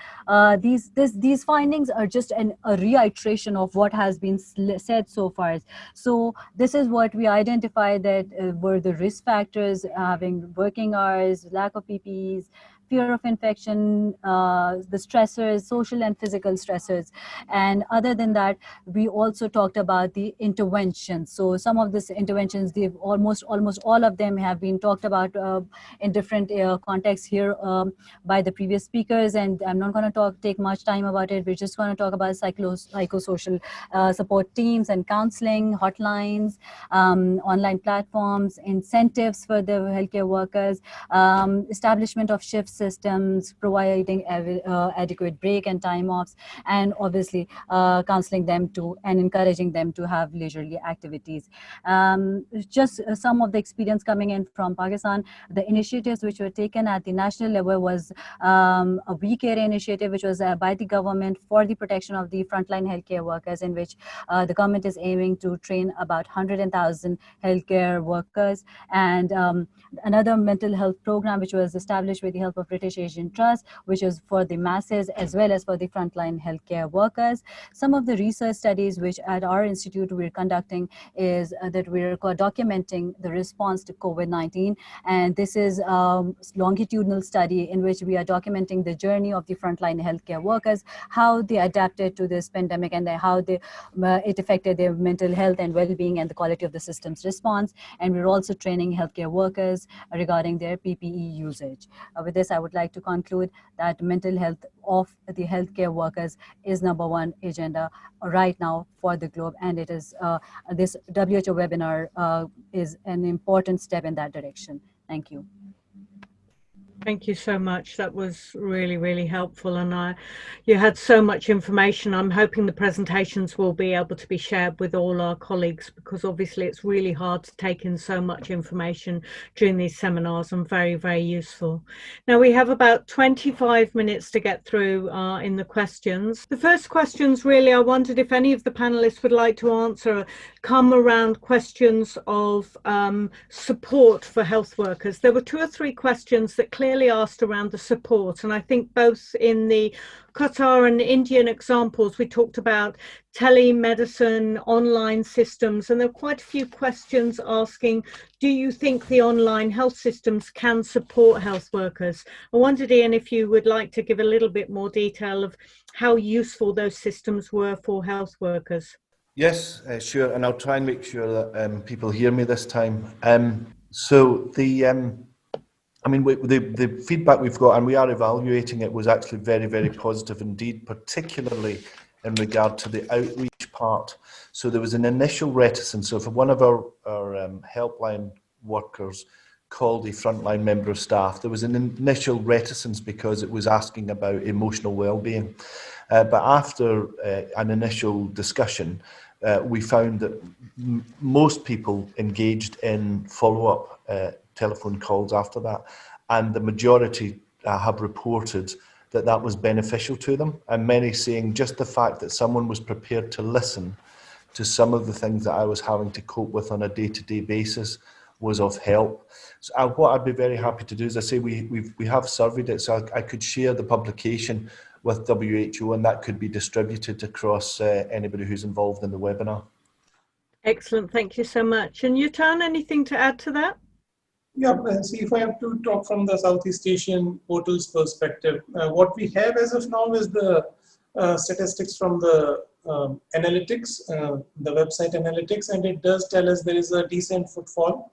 These findings are just a reiteration of what has been said so far. So this is what we identified that were the risk factors: having working hours, lack of PPEs, fear of infection, the stressors, social and physical stressors. And other than that, we also talked about the interventions. So some of these interventions, they've almost all of them have been talked about in different contexts here by the previous speakers, and I'm not going to take much time about it. We're just going to talk about psychosocial support teams and counseling, hotlines, online platforms, incentives for the healthcare workers, establishment of shift systems, providing adequate break and time offs, and obviously counseling them to and encouraging them to have leisurely activities. Just some of the experience coming in from Pakistan, the initiatives which were taken at the national level was a We Care initiative, which was by the government for the protection of the frontline healthcare workers, in which the government is aiming to train about 100,000 healthcare workers, and another mental health program which was established with the help of British Asian Trust, which is for the masses as well as for the frontline healthcare workers. Some of the research studies which at our institute we're conducting is that we're documenting the response to COVID-19, and this is a longitudinal study in which we are documenting the journey of the frontline healthcare workers, how they adapted to this pandemic, and how it affected their mental health and well-being and the quality of the system's response. And we're also training healthcare workers regarding their PPE usage. With this, I would like to conclude that mental health of the healthcare workers is #1 agenda right now for the globe, and it is this WHO webinar is an important step in that direction. Thank you. Thank you so much. That was really, really helpful. And you had so much information. I'm hoping the presentations will be able to be shared with all our colleagues, because obviously it's really hard to take in so much information during these seminars, and very, very useful. Now we have about 25 minutes to get through in the questions. The first questions, really, I wondered if any of the panelists would like to answer, come around questions of support for health workers. There were 2 or 3 questions that clearly asked around the support, and I think both in the Qatar and Indian examples we talked about telemedicine, online systems, and there were quite a few questions asking, do you think the online health systems can support health workers? I wondered, Ian, if you would like to give a little bit more detail of how useful those systems were for health workers. Yes, sure, and I'll try and make sure that people hear me this time. The feedback we've got, and we are evaluating it, was actually very, very positive indeed, particularly in regard to the outreach part. So there was an initial reticence. So if one of our helpline workers called a frontline member of staff, there was an initial reticence because it was asking about emotional well-being. But after an initial discussion, we found that most people engaged in follow-up telephone calls after that, and the majority have reported that that was beneficial to them, and many saying just the fact that someone was prepared to listen to some of the things that I was having to cope with on a day-to-day basis was of help. So what I'd be very happy to do is, I say we have surveyed it, so I could share the publication with WHO, and that could be distributed across anybody who's involved in the webinar. Excellent, thank you so much. And Yutan, anything to add to that? Yeah, see, if I have to talk from the Southeast Asian portal's perspective, what we have as of now is the statistics from the analytics, the website analytics, and it does tell us there is a decent footfall.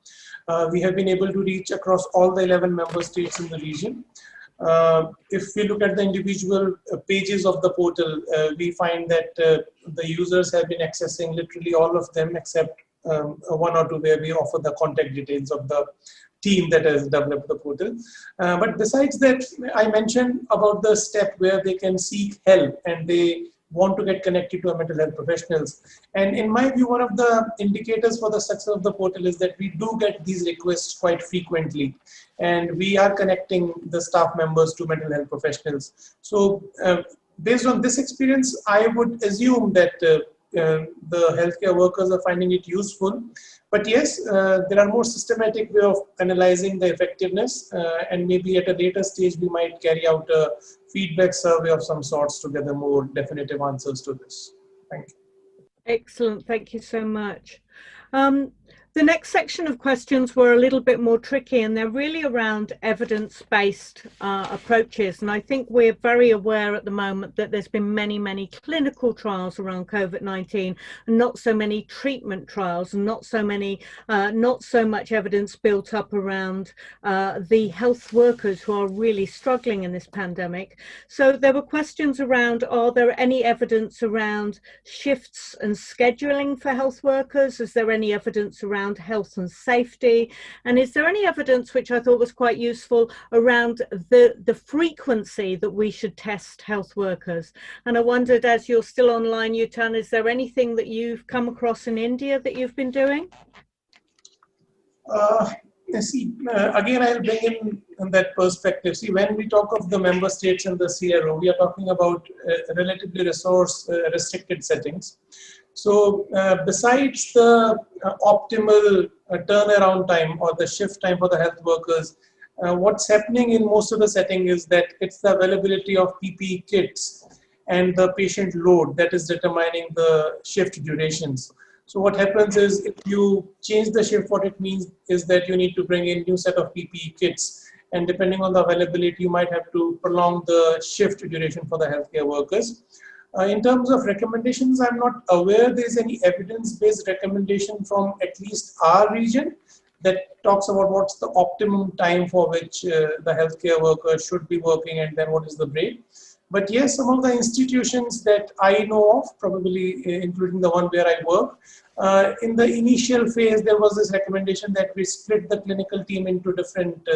We have been able to reach across all the 11 member states in the region. If we look at the individual pages of the portal, we find that the users have been accessing literally all of them except 1 or 2 where we offer the contact details of the team that has developed the portal. But besides that, I mentioned about the step where they can seek help and they want to get connected to a mental health professionals. And in my view, one of the indicators for the success of the portal is that we do get these requests quite frequently, and we are connecting the staff members to mental health professionals. So based on this experience, I would assume that the healthcare workers are finding it useful. But yes, there are more systematic way of analyzing the effectiveness, and maybe at a later stage we might carry out a feedback survey of some sorts to get the more definitive answers to this. Thank you. Excellent, thank you so much. The next section of questions were a little bit more tricky, and they're really around evidence-based approaches. And I think we're very aware at the moment that there's been many clinical trials around COVID-19, and not so many treatment trials, and not so much evidence built up around the health workers who are really struggling in this pandemic. So there were questions around, are there any evidence around shifts and scheduling for health workers? Is there any evidence around health and safety? And is there any evidence, which I thought was quite useful, around the frequency that we should test health workers? And I wondered, as you're still online, Yutan, is there anything that you've come across in India that you've been doing? Again, I'll bring in that perspective. See, when we talk of the member states and the CRO, we are talking about relatively resource restricted settings. So besides the optimal turnaround time or the shift time for the health workers, what's happening in most of the setting is that it's the availability of PPE kits and the patient load that is determining the shift durations. So what happens is, if you change the shift, what it means is that you need to bring in new set of PPE kits, and depending on the availability, you might have to prolong the shift duration for the healthcare workers. In terms of recommendations, I'm not aware there's any evidence-based recommendation from at least our region that talks about what's the optimum time for which the healthcare worker should be working, and then what is the break. But yes, some of the institutions that I know of, probably including the one where I work, in the initial phase, there was this recommendation that we split the clinical team into different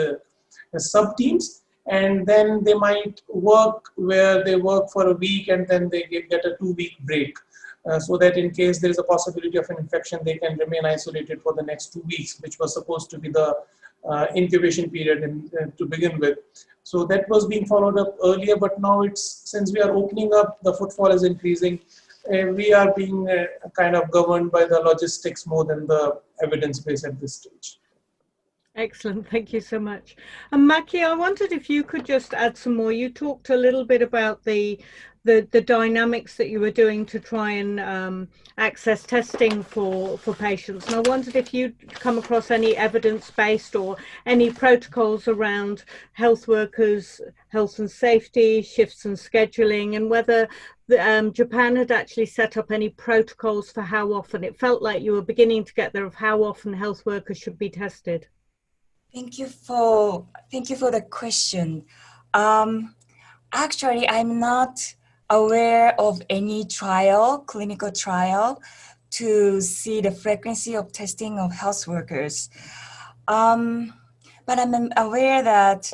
sub-teams, and then they might work where they work for a week and then they get a 2-week break, so that in case there is a possibility of an infection, they can remain isolated for the next 2 weeks, which was supposed to be the incubation period to begin with. So that was being followed up earlier, but now since we are opening up, the footfall is increasing. We are being kind of governed by the logistics more than the evidence base at this stage. Excellent, thank you so much. And Maki, I wondered if you could just add some more. You talked a little bit about the dynamics that you were doing to try and access testing for patients. And I wondered if you'd come across any evidence-based or any protocols around health workers, health and safety, shifts and scheduling, and whether Japan had actually set up any protocols for how often. It felt like you were beginning to get there of how often health workers should be tested. Thank you for the question. Actually, I'm not aware of any clinical trial, to see the frequency of testing of health workers. But I'm aware that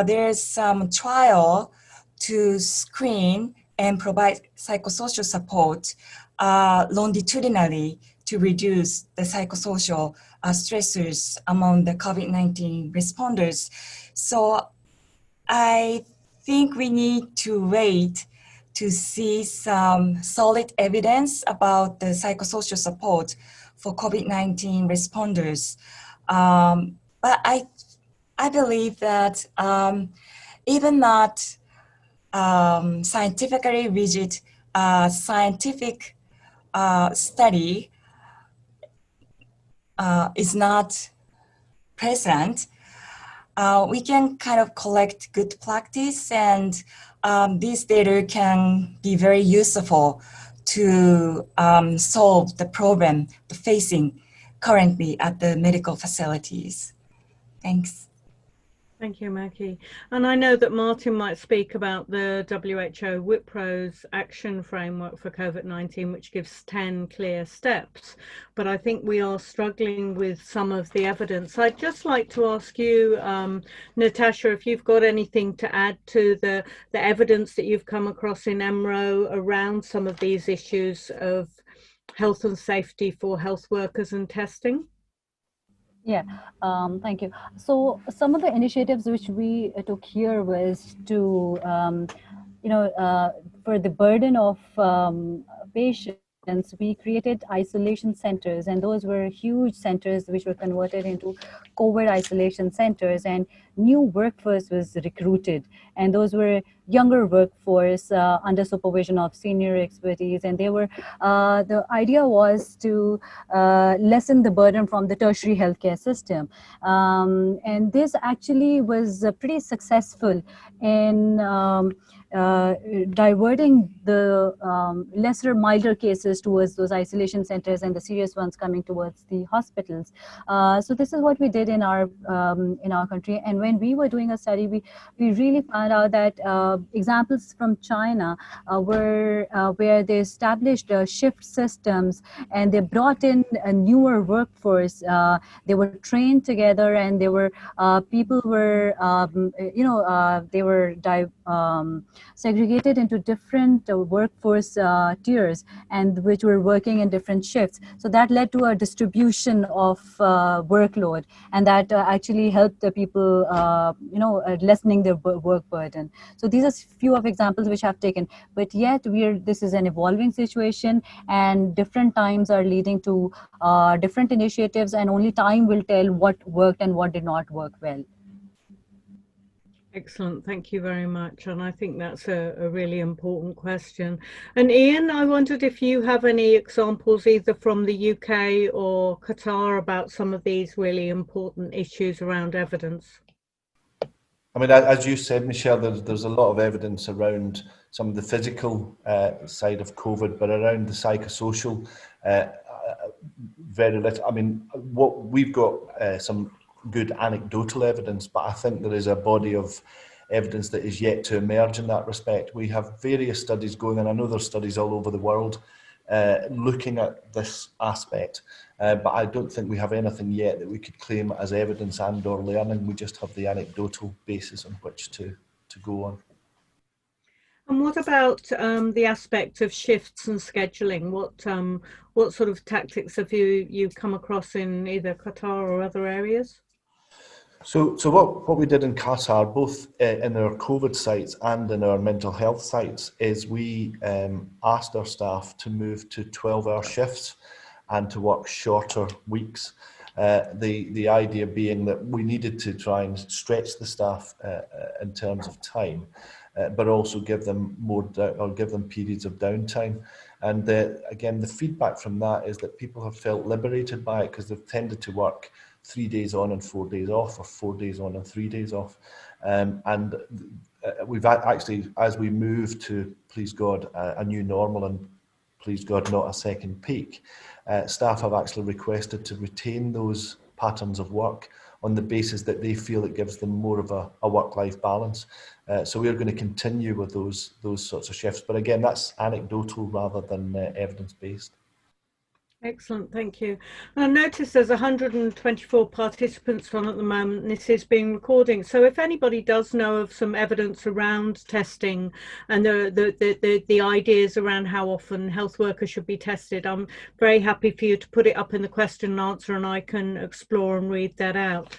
there's some trial to screen and provide psychosocial support longitudinally to reduce the psychosocial stressors among the COVID-19 responders. So I think we need to wait to see some solid evidence about the psychosocial support for COVID-19 responders. But I believe that even not scientifically rigid scientific study is not present, we can kind of collect good practice, and this data can be very useful to solve the problem facing currently at the medical facilities. Thanks. Thank you, Maki. And I know that Martin might speak about the WHO WIPRO's action framework for COVID-19, which gives 10 clear steps. But I think we are struggling with some of the evidence. I'd just like to ask you, Natasha, if you've got anything to add to the evidence that you've come across in EMRO around some of these issues of health and safety for health workers and testing. Yeah, thank you. So some of the initiatives which we took here was to, for the burden of patients we created isolation centers, and those were huge centers which were converted into COVID isolation centers, and new workforce was recruited, and those were younger workforce under supervision of senior expertise, and they were the idea was to lessen the burden from the tertiary healthcare system, and this actually was pretty successful in diverting the lesser, milder cases towards those isolation centers and the serious ones coming towards the hospitals. So this is what we did in our country. And when we were doing a study, we really found out that examples from China were where they established shift systems, and they brought in a newer workforce. They were trained together, and they were people were they were segregated into different workforce tiers, and which were working in different shifts. So that led to a distribution of workload, and that actually helped the people, lessening their work burden. So these are few of examples which I've taken, but yet this is an evolving situation, and different times are leading to different initiatives, and only time will tell what worked and what did not work well. Excellent, thank you very much. And I think that's a really important question. And Ian, I wondered if you have any examples either from the UK or Qatar about some of these really important issues around evidence. I mean, as you said, Michelle, there's a lot of evidence around some of the physical side of COVID, but around the psychosocial, very little. I mean, what we've got some good anecdotal evidence, but I think there is a body of evidence that is yet to emerge in that respect. We have various studies going, and I know there's studies all over the world looking at this aspect, but I don't think we have anything yet that we could claim as evidence and or learning. We just have the anecdotal basis on which to go on. And what about the aspect of shifts and scheduling? What sort of tactics have you come across in either Qatar or other areas? So what we did in Qatar, both in our COVID sites and in our mental health sites, is we asked our staff to move to 12-hour shifts and to work shorter weeks. The idea being that we needed to try and stretch the staff in terms of time, but also give them give them periods of downtime. And again, the feedback from that is that people have felt liberated by it, because they've tended to work 3 days on and 4 days off, or 4 days on and 3 days off. And we've actually, as we move to, please God, a new normal, and please God, not a second peak, staff have actually requested to retain those patterns of work on the basis that they feel it gives them more of a work-life balance. So we're going to continue with those sorts of shifts. But again, that's anecdotal rather than evidence-based. Excellent, thank you. I noticed there's 124 participants on at the moment, and this is being recorded. So if anybody does know of some evidence around testing and the ideas around how often health workers should be tested, I'm very happy for you to put it up in the question and answer, and I can explore and read that out.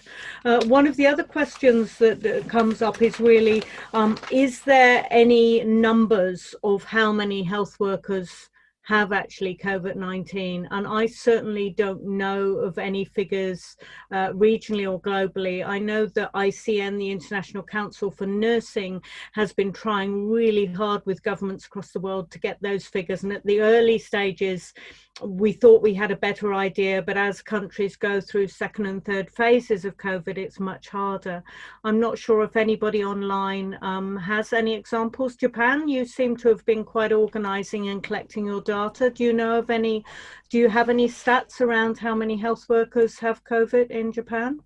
One of the other questions that comes up is really, is there any numbers of how many health workers have actually COVID-19? And I certainly don't know of any figures regionally or globally. I know that ICN, the International Council for Nursing, has been trying really hard with governments across the world to get those figures. And at the early stages, we thought we had a better idea, but as countries go through second and third phases of COVID, it's much harder. I'm not sure if anybody online has any examples. Japan, you seem to have been quite organizing and collecting your data. Do you know of any, do you have any stats around how many health workers have COVID in Japan?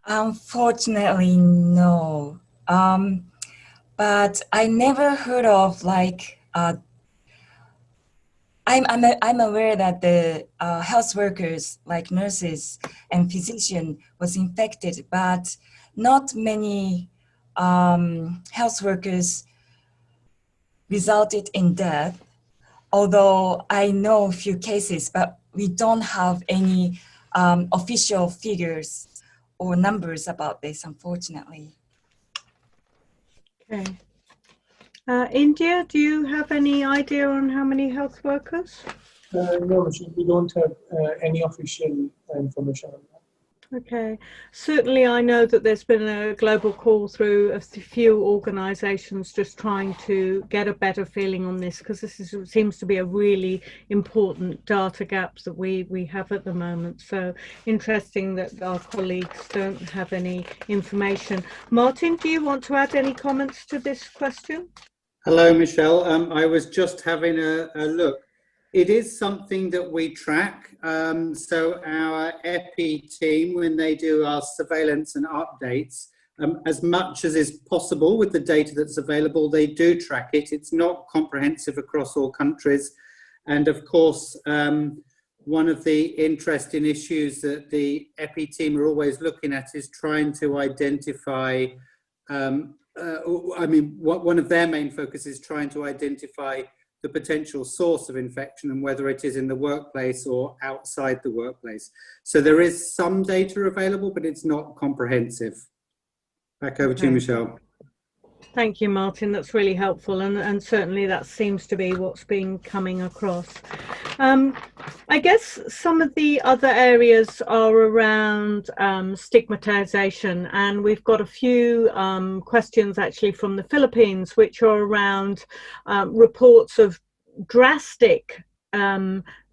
Unfortunately, no. But I never heard of like, I'm aware that the health workers like nurses and physicians was infected, but not many health workers resulted in death. Although I know a few cases, but we don't have any official figures or numbers about this, unfortunately. Okay. India, do you have any idea on how many health workers? No, Michelle, we don't have any official information on that. Okay, certainly I know that there's been a global call through a few organisations just trying to get a better feeling on this, because seems to be a really important data gap that we have at the moment. So interesting that our colleagues don't have any information. Martin, do you want to add any comments to this question? Hello, Michelle. I was just having a look. It is something that we track. So our EPI team, when they do our surveillance and updates, as much as is possible with the data that's available, they do track it. It's not comprehensive across all countries. And of course, one of the interesting issues that the EPI team are always looking at is trying to identify, one of their main focus is trying to identify the potential source of infection and whether it is in the workplace or outside the workplace. So there is some data available, but it's not comprehensive. Back over to you, Michelle. Thank you, Martin. That's really helpful, and certainly that seems to be what's been coming across. I guess some of the other areas are around stigmatization, and we've got a few questions actually from the Philippines, which are around reports of drastic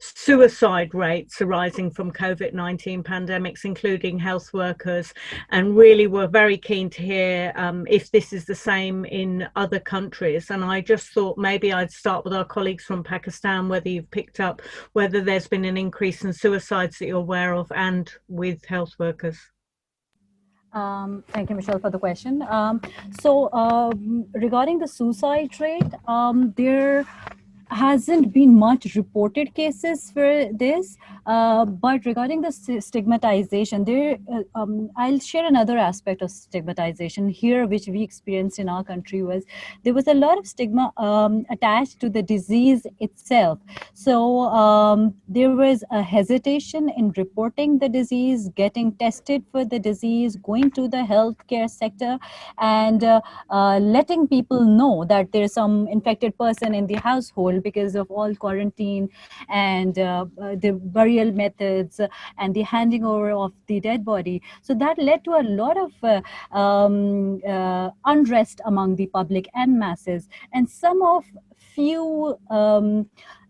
suicide rates arising from COVID-19 pandemics, including health workers, and really we're very keen to hear if this is the same in other countries. And I just thought maybe I'd start with our colleagues from Pakistan, whether you've picked up whether there's been an increase in suicides that you're aware of, and with health workers. Thank you, Michelle, for the question. Regarding the suicide rate, there hasn't been much reported cases for this, but regarding the stigmatization, I'll share another aspect of stigmatization here, which we experienced in our country. There was a lot of stigma attached to the disease itself. So there was a hesitation in reporting the disease, getting tested for the disease, going to the healthcare sector, and letting people know that there's some infected person in the household because of all quarantine and the burial methods and the handing over of the dead body. So that led to a lot of unrest among the public and masses, and some of few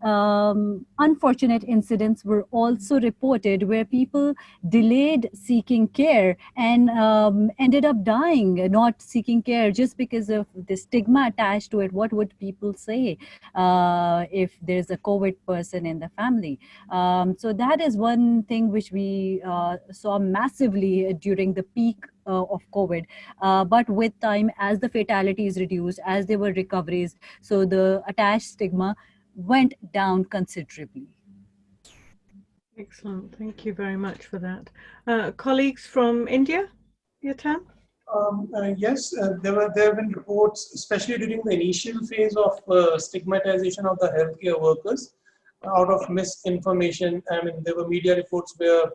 unfortunate incidents were also reported where people delayed seeking care and ended up dying, not seeking care just because of the stigma attached to it. What would people say if there's a COVID person in the family? So that is one thing which we saw massively during the peak of COVID, but with time, as the fatality is reduced, as there were recoveries, so the attached stigma went down considerably. Excellent, thank you very much for that. Colleagues from India, Yatan? Yes, there have been reports, especially during the initial phase of stigmatization of the healthcare workers out of misinformation. I mean, there were media reports where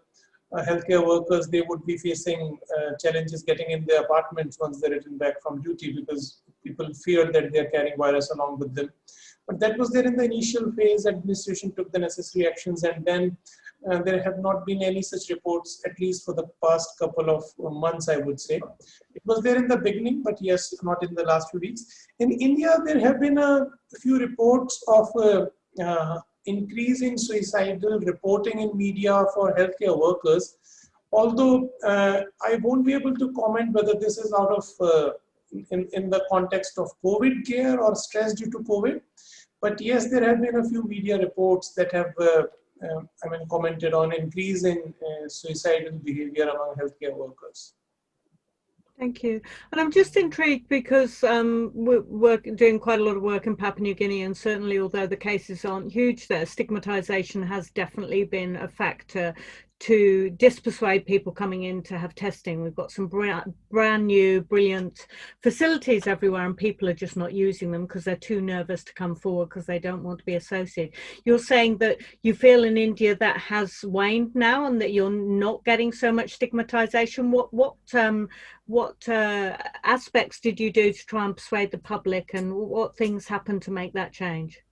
healthcare workers, they would be facing challenges getting in their apartments once they're returned back from duty because people feared that they're carrying virus along with them. But that was there in the initial phase. Administration took the necessary actions, and then there have not been any such reports, at least for the past couple of months, I would say. It was there in the beginning, but yes, not in the last few weeks. In India, there have been a few reports of increase in suicidal reporting in media for healthcare workers. Although I won't be able to comment whether this is out of in the context of COVID care or stress due to COVID. But yes, there have been a few media reports that have commented on increase in suicidal behavior among healthcare workers. Thank you. And I'm just intrigued because we're doing quite a lot of work in Papua New Guinea, and certainly although the cases aren't huge there, stigmatization has definitely been a factor to dispersuade people coming in to have testing. We've got some brand new, brilliant facilities everywhere, and people are just not using them because they're too nervous to come forward because they don't want to be associated. You're saying that you feel in India that has waned now and that you're not getting so much stigmatization. What aspects did you do to try and persuade the public, and what things happened to make that change?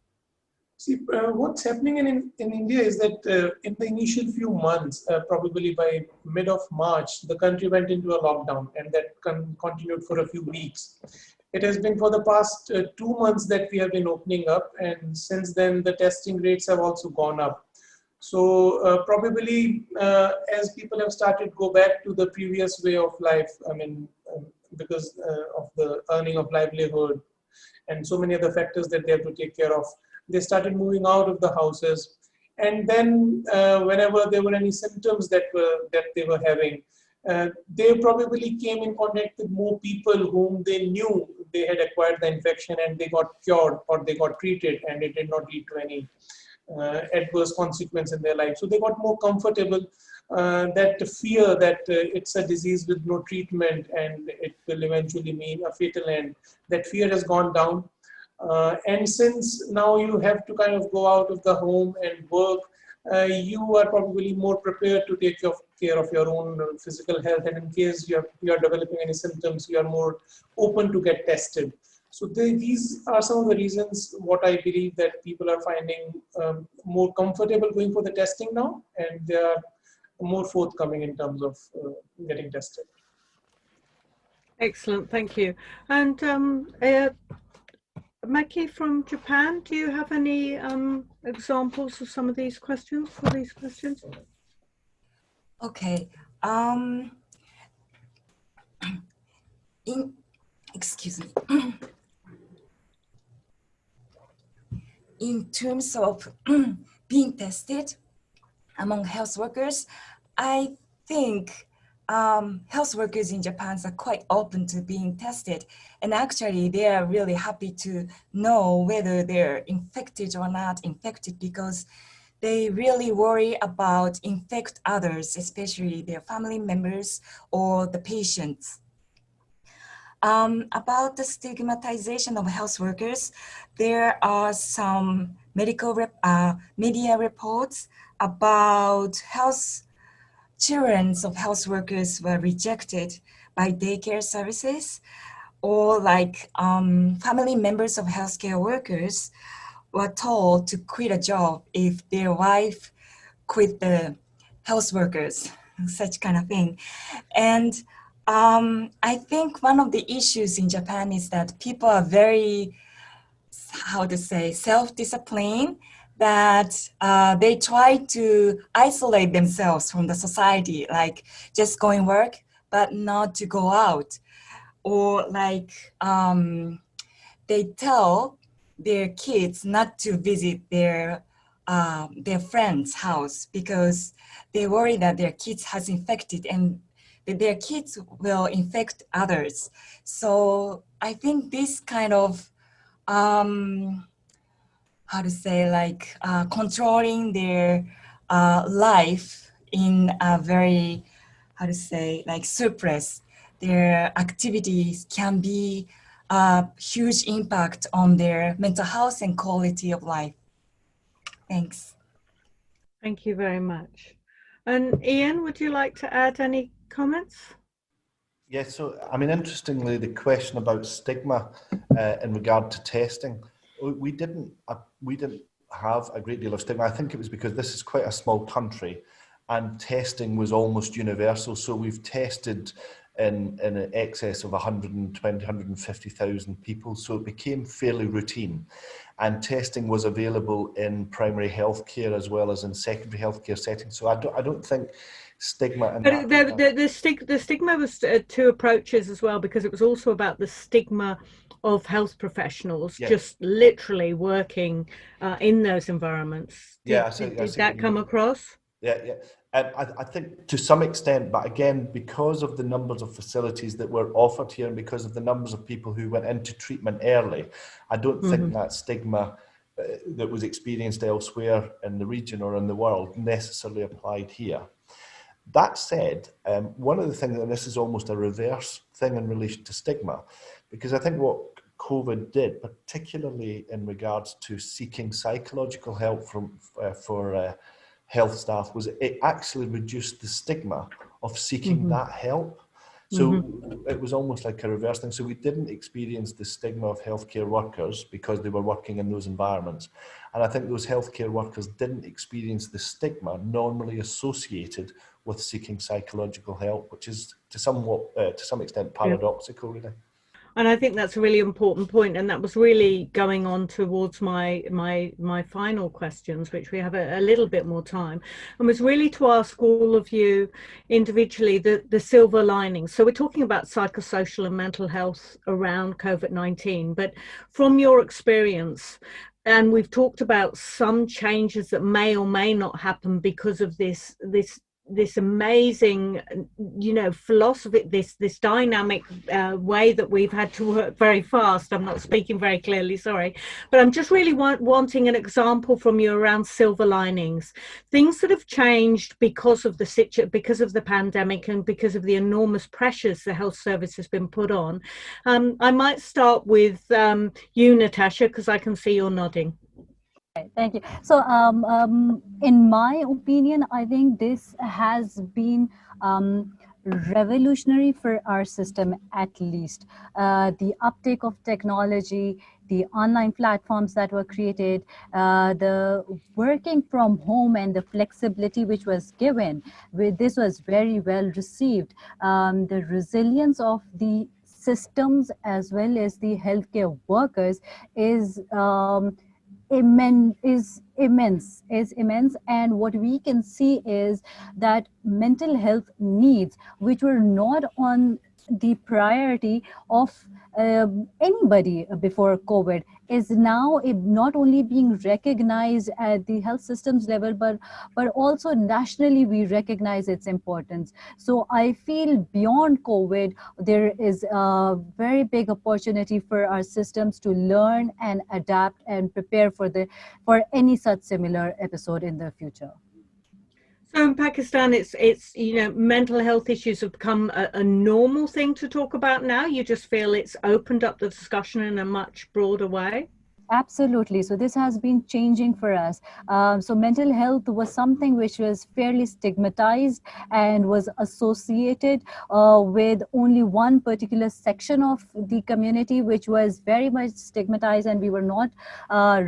See, what's happening in India is that in the initial few months, probably by mid of March, the country went into a lockdown, and that continued for a few weeks. It has been for the past 2 months that we have been opening up, and since then the testing rates have also gone up. So probably as people have started to go back to the previous way of life, I mean, because of the earning of livelihood and so many other factors that they have to take care of, they started moving out of the houses. And then whenever there were any symptoms that they were having, they probably came in contact with more people whom they knew they had acquired the infection, and they got cured or they got treated, and it did not lead to any adverse consequence in their life. So they got more comfortable. That fear that it's a disease with no treatment and it will eventually mean a fatal end, that fear has gone down. And since now you have to kind of go out of the home and work, you are probably more prepared to take care of your own physical health, and in case you are developing any symptoms, you are more open to get tested. So these are some of the reasons what I believe that people are finding more comfortable going for the testing now, and they are more forthcoming in terms of getting tested. Excellent, thank you. And Maki from Japan, do you have any examples of some of these questions for these questions? Okay. Excuse me. In terms of being tested among health workers, I think health workers in Japan are quite open to being tested, and actually they are really happy to know whether they're infected or not infected, because they really worry about infect others, especially their family members or the patients. About the stigmatization of health workers, there are some media reports about children of health workers were rejected by daycare services, or like family members of healthcare workers were told to quit a job if their wife quit the health workers, such kind of thing. And I think one of the issues in Japan is that people are very, how to say, self-disciplined, that they try to isolate themselves from the society, like just going work, but not to go out. Or like they tell their kids not to visit their friend's house because they worry that their kids has infected and that their kids will infect others. So I think this kind of how to say, like controlling their life in a very, how to say, like suppress their activities can be a huge impact on their mental health and quality of life. Thanks. Thank you very much. And Ian, would you like to add any comments? Yes, so I mean, interestingly, the question about stigma in regard to testing, we didn't have a great deal of stigma. I think it was because this is quite a small country and testing was almost universal. So we've tested in excess of 120, 150,000 people. So it became fairly routine. And testing was available in primary healthcare as well as in secondary healthcare settings. So I don't think stigma. But the stigma was two approaches as well, because it was also about the stigma of health professionals just literally working in those environments. Did that come across? Yeah. I think to some extent, but again, because of the numbers of facilities that were offered here and because of the numbers of people who went into treatment early, I don't think that stigma that was experienced elsewhere in the region or in the world necessarily applied here. That said, one of the things, and this is almost a reverse thing in relation to stigma, because I think what COVID did, particularly in regards to seeking psychological help for health staff, was it actually reduced the stigma of seeking that help. So it was almost like a reverse thing. So we didn't experience the stigma of healthcare workers because they were working in those environments. And I think those healthcare workers didn't experience the stigma normally associated with seeking psychological help, which is to some extent paradoxical, really. And I think that's a really important point, and that was really going on towards my final questions, which we have a little bit more time, and was really to ask all of you individually the silver linings. So we're talking about psychosocial and mental health around COVID-19, but from your experience, and we've talked about some changes that may or may not happen because of this amazing, philosophy, this dynamic way that we've had to work very fast. I'm not speaking very clearly, sorry, but I'm just really wanting an example from you around silver linings, things that have changed because of the pandemic and because of the enormous pressures the health service has been put on. I might start with you, Natasha, because I can see you're nodding. Thank you. So in my opinion, I think this has been revolutionary for our system, at least. The uptake of technology, the online platforms that were created, the working from home and the flexibility which was given, this was very well received. The resilience of the systems as well as the healthcare workers is immense, and what we can see is that mental health needs, which were not on the priority of anybody before COVID, is now not only being recognized at the health systems level, but also nationally we recognize its importance. So I feel beyond COVID, there is a very big opportunity for our systems to learn and adapt and prepare for any such similar episode in the future. So in Pakistan, it's mental health issues have become a normal thing to talk about now. You just feel it's opened up the discussion in a much broader way? Absolutely. So this has been changing for us. So mental health was something which was fairly stigmatized and was associated with only one particular section of the community, which was very much stigmatized, and we were not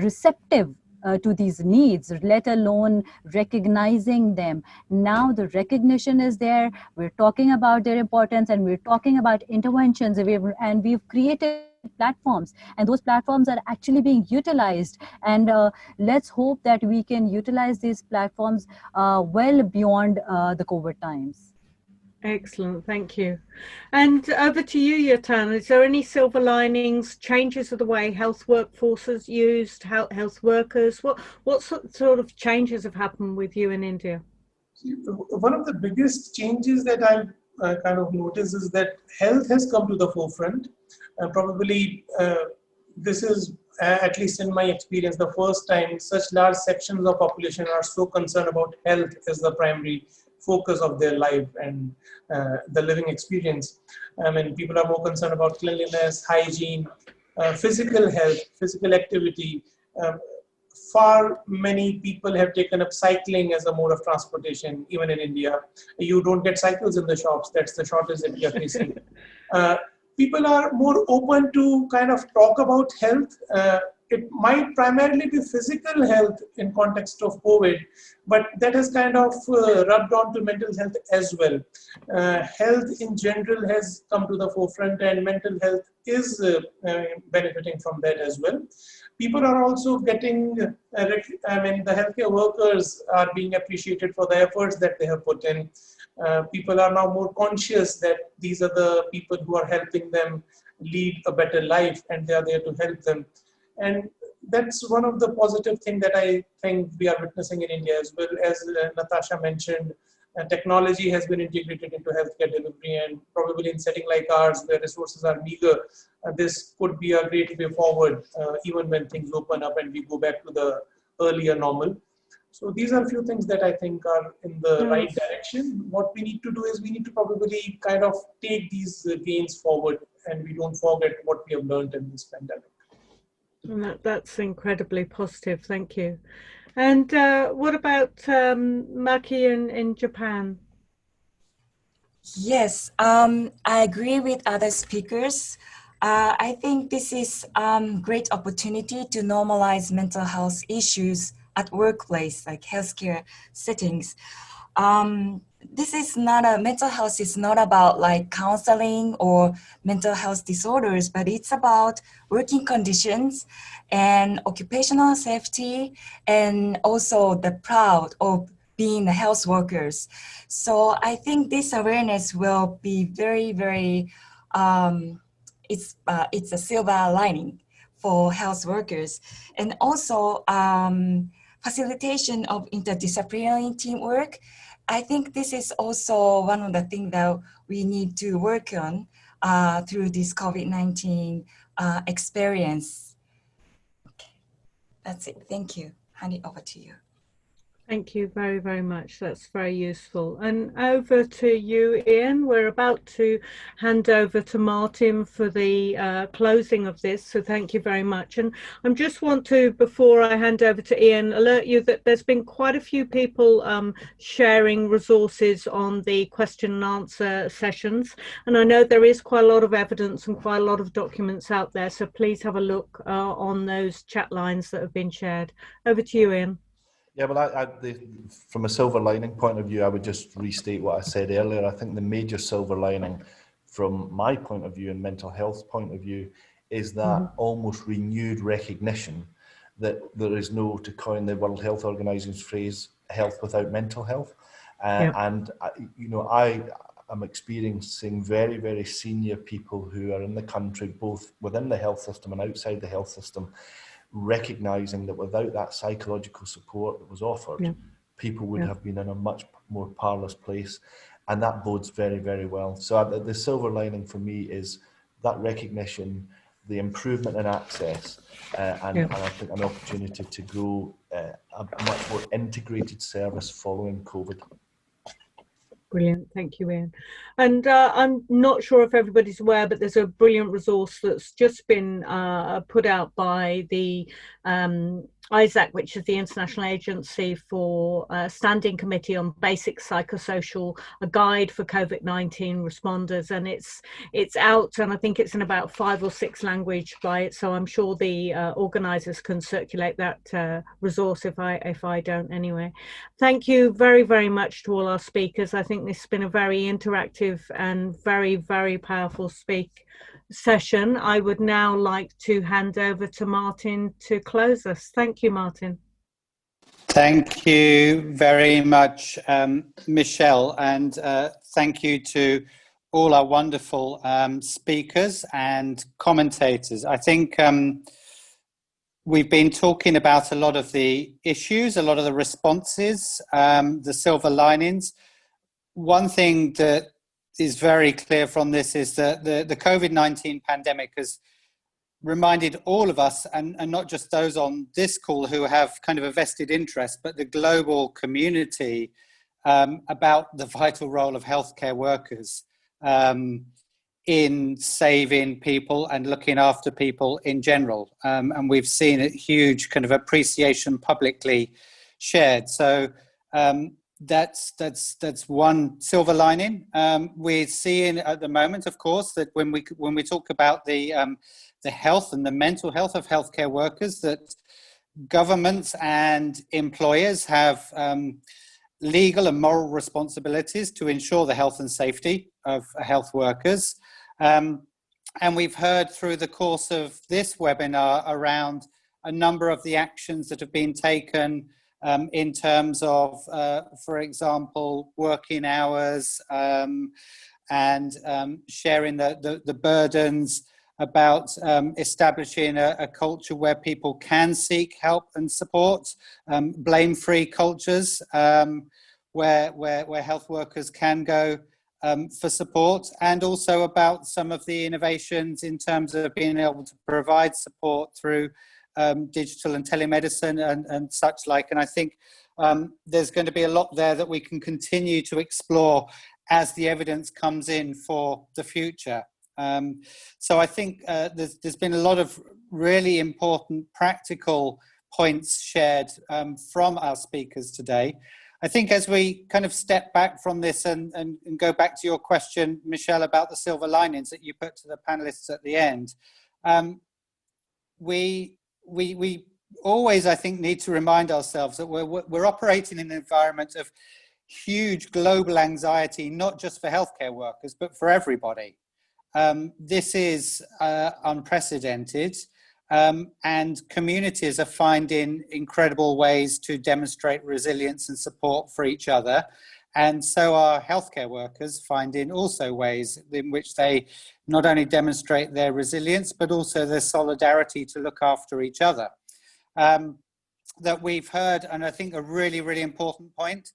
receptive to these needs, let alone recognizing them. Now the recognition is there. We're talking about their importance, and we're talking about interventions, and we've created platforms, and those platforms are actually being utilized, and let's hope that we can utilize these platforms well beyond the COVID times. Excellent, thank you. And over to you, Yatan. Is there any silver linings, changes of the way health workforces used, health workers? What sort of changes have happened with you in India? One of the biggest changes that I've kind of noticed is that health has come to the forefront. Probably this is, at least in my experience, the first time such large sections of population are so concerned about health as the primary focus of their life and the living experience. I mean, people are more concerned about cleanliness, hygiene, physical health, physical activity. Far many people have taken up cycling as a mode of transportation, even in India. You don't get cycles in the shops. That's the shortage that we are facing. People are more open to kind of talk about health. It might primarily be physical health in context of COVID, but that has kind of rubbed on to mental health as well. Health in general has come to the forefront, and mental health is benefiting from that as well. People are also getting, the healthcare workers are being appreciated for the efforts that they have put in. People are now more conscious that these are the people who are helping them lead a better life, and they are there to help them. And that's one of the positive things that I think we are witnessing in India as well. As Natasha mentioned, technology has been integrated into healthcare delivery, and probably in setting like ours where resources are meager, this could be a great way forward, even when things open up and we go back to the earlier normal. So these are a few things that I think are in the right direction. What we need to do is we need to probably kind of take these gains forward, and we don't forget what we have learned in this pandemic. And that's incredibly positive. Thank you. And what about Maki in Japan? Yes, I agree with other speakers. I think this is great opportunity to normalize mental health issues at workplace, like healthcare settings. This is not mental health is not about like counseling or mental health disorders, but it's about working conditions and occupational safety, and also the proud of being health workers. So I think this awareness will be very, very, it's a silver lining for health workers. And also facilitation of interdisciplinary teamwork. I think this is also one of the things that we need to work on through this COVID-19 experience. Okay. That's it. Thank you. Hand it over to you. Thank you very, very much. That's very useful. And over to you, Ian. We're about to hand over to Martin for the closing of this. So thank you very much. And I just want to, before I hand over to Ian, alert you that there's been quite a few people sharing resources on the question and answer sessions. And I know there is quite a lot of evidence and quite a lot of documents out there. So please have a look on those chat lines that have been shared. Over to you, Ian. Yeah, well, from a silver lining point of view, I would just restate what I said earlier. I think the major silver lining from my point of view and mental health point of view is that almost renewed recognition that there is no, to coin the World Health Organization's phrase, health without mental health. And, you know, I am experiencing very, very senior people who are in the country, both within the health system and outside the health system, recognizing that without that psychological support that was offered, people would have been in a much more powerless place, and that bodes very, very well. So the silver lining for me is that recognition, the improvement in access, and I think an opportunity to grow a much more integrated service following COVID. Brilliant, thank you, Ian. And I'm not sure if everybody's aware, but there's a brilliant resource that's just been put out by the ISAC, which is the International Agency for Standing Committee on Basic Psychosocial, a guide for COVID-19 responders, and it's out, and I think it's in about 5 or 6 languages by it. So I'm sure the organisers can circulate that resource if I don't anyway. Thank you very, very much to all our speakers. I think this has been a very interactive and very, very powerful session. I would now like to hand over to Martin to close us. Thank you, Martin. Thank you very much, Michelle, and thank you to all our wonderful speakers and commentators. I think we've been talking about a lot of the issues, a lot of the responses, the silver linings. One thing that is very clear from this is that the COVID-19 pandemic has reminded all of us, and not just those on this call who have kind of a vested interest, but the global community about the vital role of healthcare workers in saving people and looking after people in general. And we've seen a huge kind of appreciation publicly shared. So that's one silver lining. We're seeing at the moment, of course, that when we talk about the health and the mental health of healthcare workers, that governments and employers have legal and moral responsibilities to ensure the health and safety of health workers. And we've heard through the course of this webinar around a number of the actions that have been taken in terms of, for example, working hours and sharing the burdens about establishing a culture where people can seek help and support, blame-free cultures. where health workers can go for support, and also about some of the innovations in terms of being able to provide support through digital and telemedicine and such like. And I think there's going to be a lot there that we can continue to explore as the evidence comes in for the future. So I think there's been a lot of really important practical points shared from our speakers today. I think as we kind of step back from this and go back to your question, Michelle, about the silver linings that you put to the panelists at the end, we always, I think, need to remind ourselves that we're operating in an environment of huge global anxiety, not just for healthcare workers, but for everybody. This is unprecedented. And communities are finding incredible ways to demonstrate resilience and support for each other. And so are healthcare workers finding also ways in which they not only demonstrate their resilience, but also their solidarity to look after each other. That we've heard, and I think a really, really important point,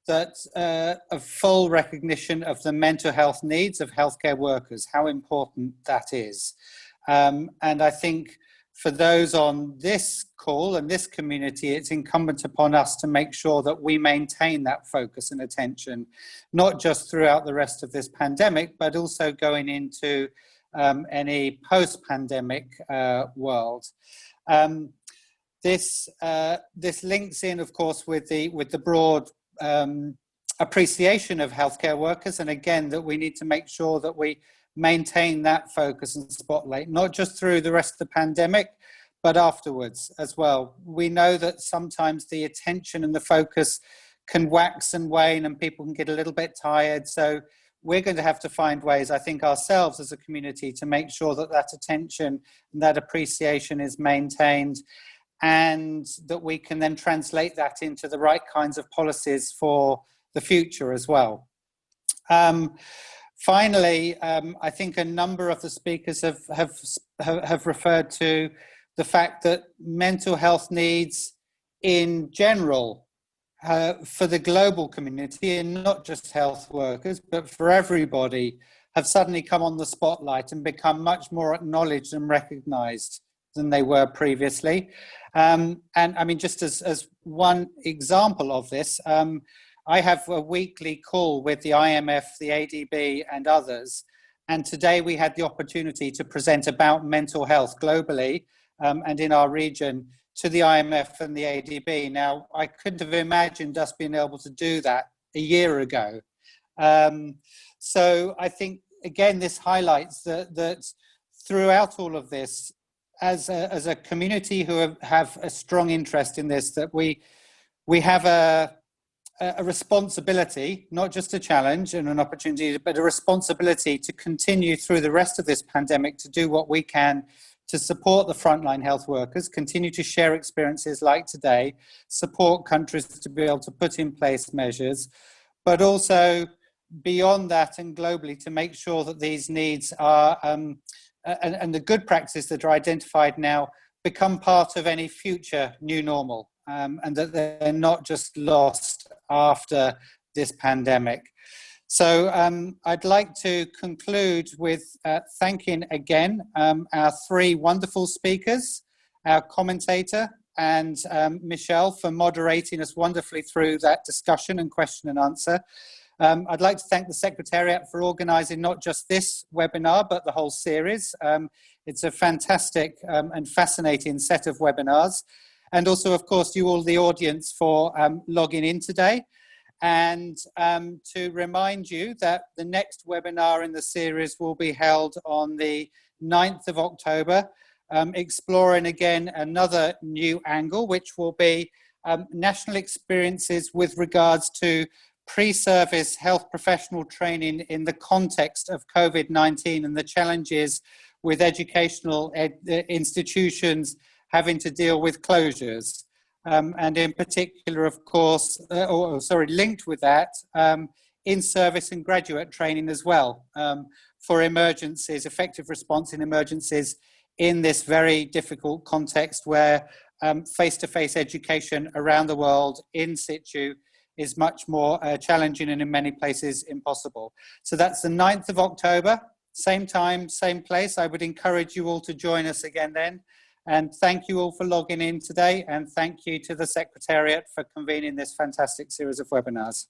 that a full recognition of the mental health needs of healthcare workers, how important that is. And I think for those on this call and this community, it's incumbent upon us to make sure that we maintain that focus and attention, not just throughout the rest of this pandemic, but also going into any post-pandemic world. This links in, of course, with the broad appreciation of healthcare workers, and again, that we need to make sure that we maintain that focus and spotlight, not just through the rest of the pandemic, but afterwards as well. We know that sometimes the attention and the focus can wax and wane and people can get a little bit tired. So we're going to have to find ways, I think, ourselves as a community to make sure that that attention and that appreciation is maintained, and that we can then translate that into the right kinds of policies for the future as well. Finally, I think a number of the speakers have referred to the fact that mental health needs in general for the global community, and not just health workers, but for everybody, have suddenly come on the spotlight and become much more acknowledged and recognized than they were previously. And I mean, just as one example of this, I have a weekly call with the IMF, the ADB, and others. And today we had the opportunity to present about mental health globally and in our region to the IMF and the ADB. Now, I couldn't have imagined us being able to do that a year ago. So I think, again, this highlights that throughout all of this, as a community who have a strong interest in this, that we have a responsibility, not just a challenge and an opportunity, but a responsibility to continue through the rest of this pandemic to do what we can to support the frontline health workers, continue to share experiences like today, support countries to be able to put in place measures, but also beyond that and globally to make sure that these needs are, and the good practices that are identified now become part of any future new normal, and that they're not just lost after this pandemic. So I'd like to conclude with thanking again our three wonderful speakers, our commentator, and Michelle for moderating us wonderfully through that discussion and question and answer. I'd like to thank the Secretariat for organising not just this webinar, but the whole series. It's a fantastic and fascinating set of webinars. And also, of course, you all, the audience, for logging in today. And to remind you that the next webinar in the series will be held on the 9th of October, exploring again another new angle, which will be national experiences with regards to pre-service health professional training in the context of COVID-19 and the challenges with educational institutions having to deal with closures. And in particular, of course, linked with that, in-service and graduate training as well for emergencies, effective response in emergencies in this very difficult context where face-to-face education around the world in situ is much more challenging and in many places impossible. So that's the 9th of October, same time, same place. I would encourage you all to join us again then. And thank you all for logging in today, and thank you to the Secretariat for convening this fantastic series of webinars.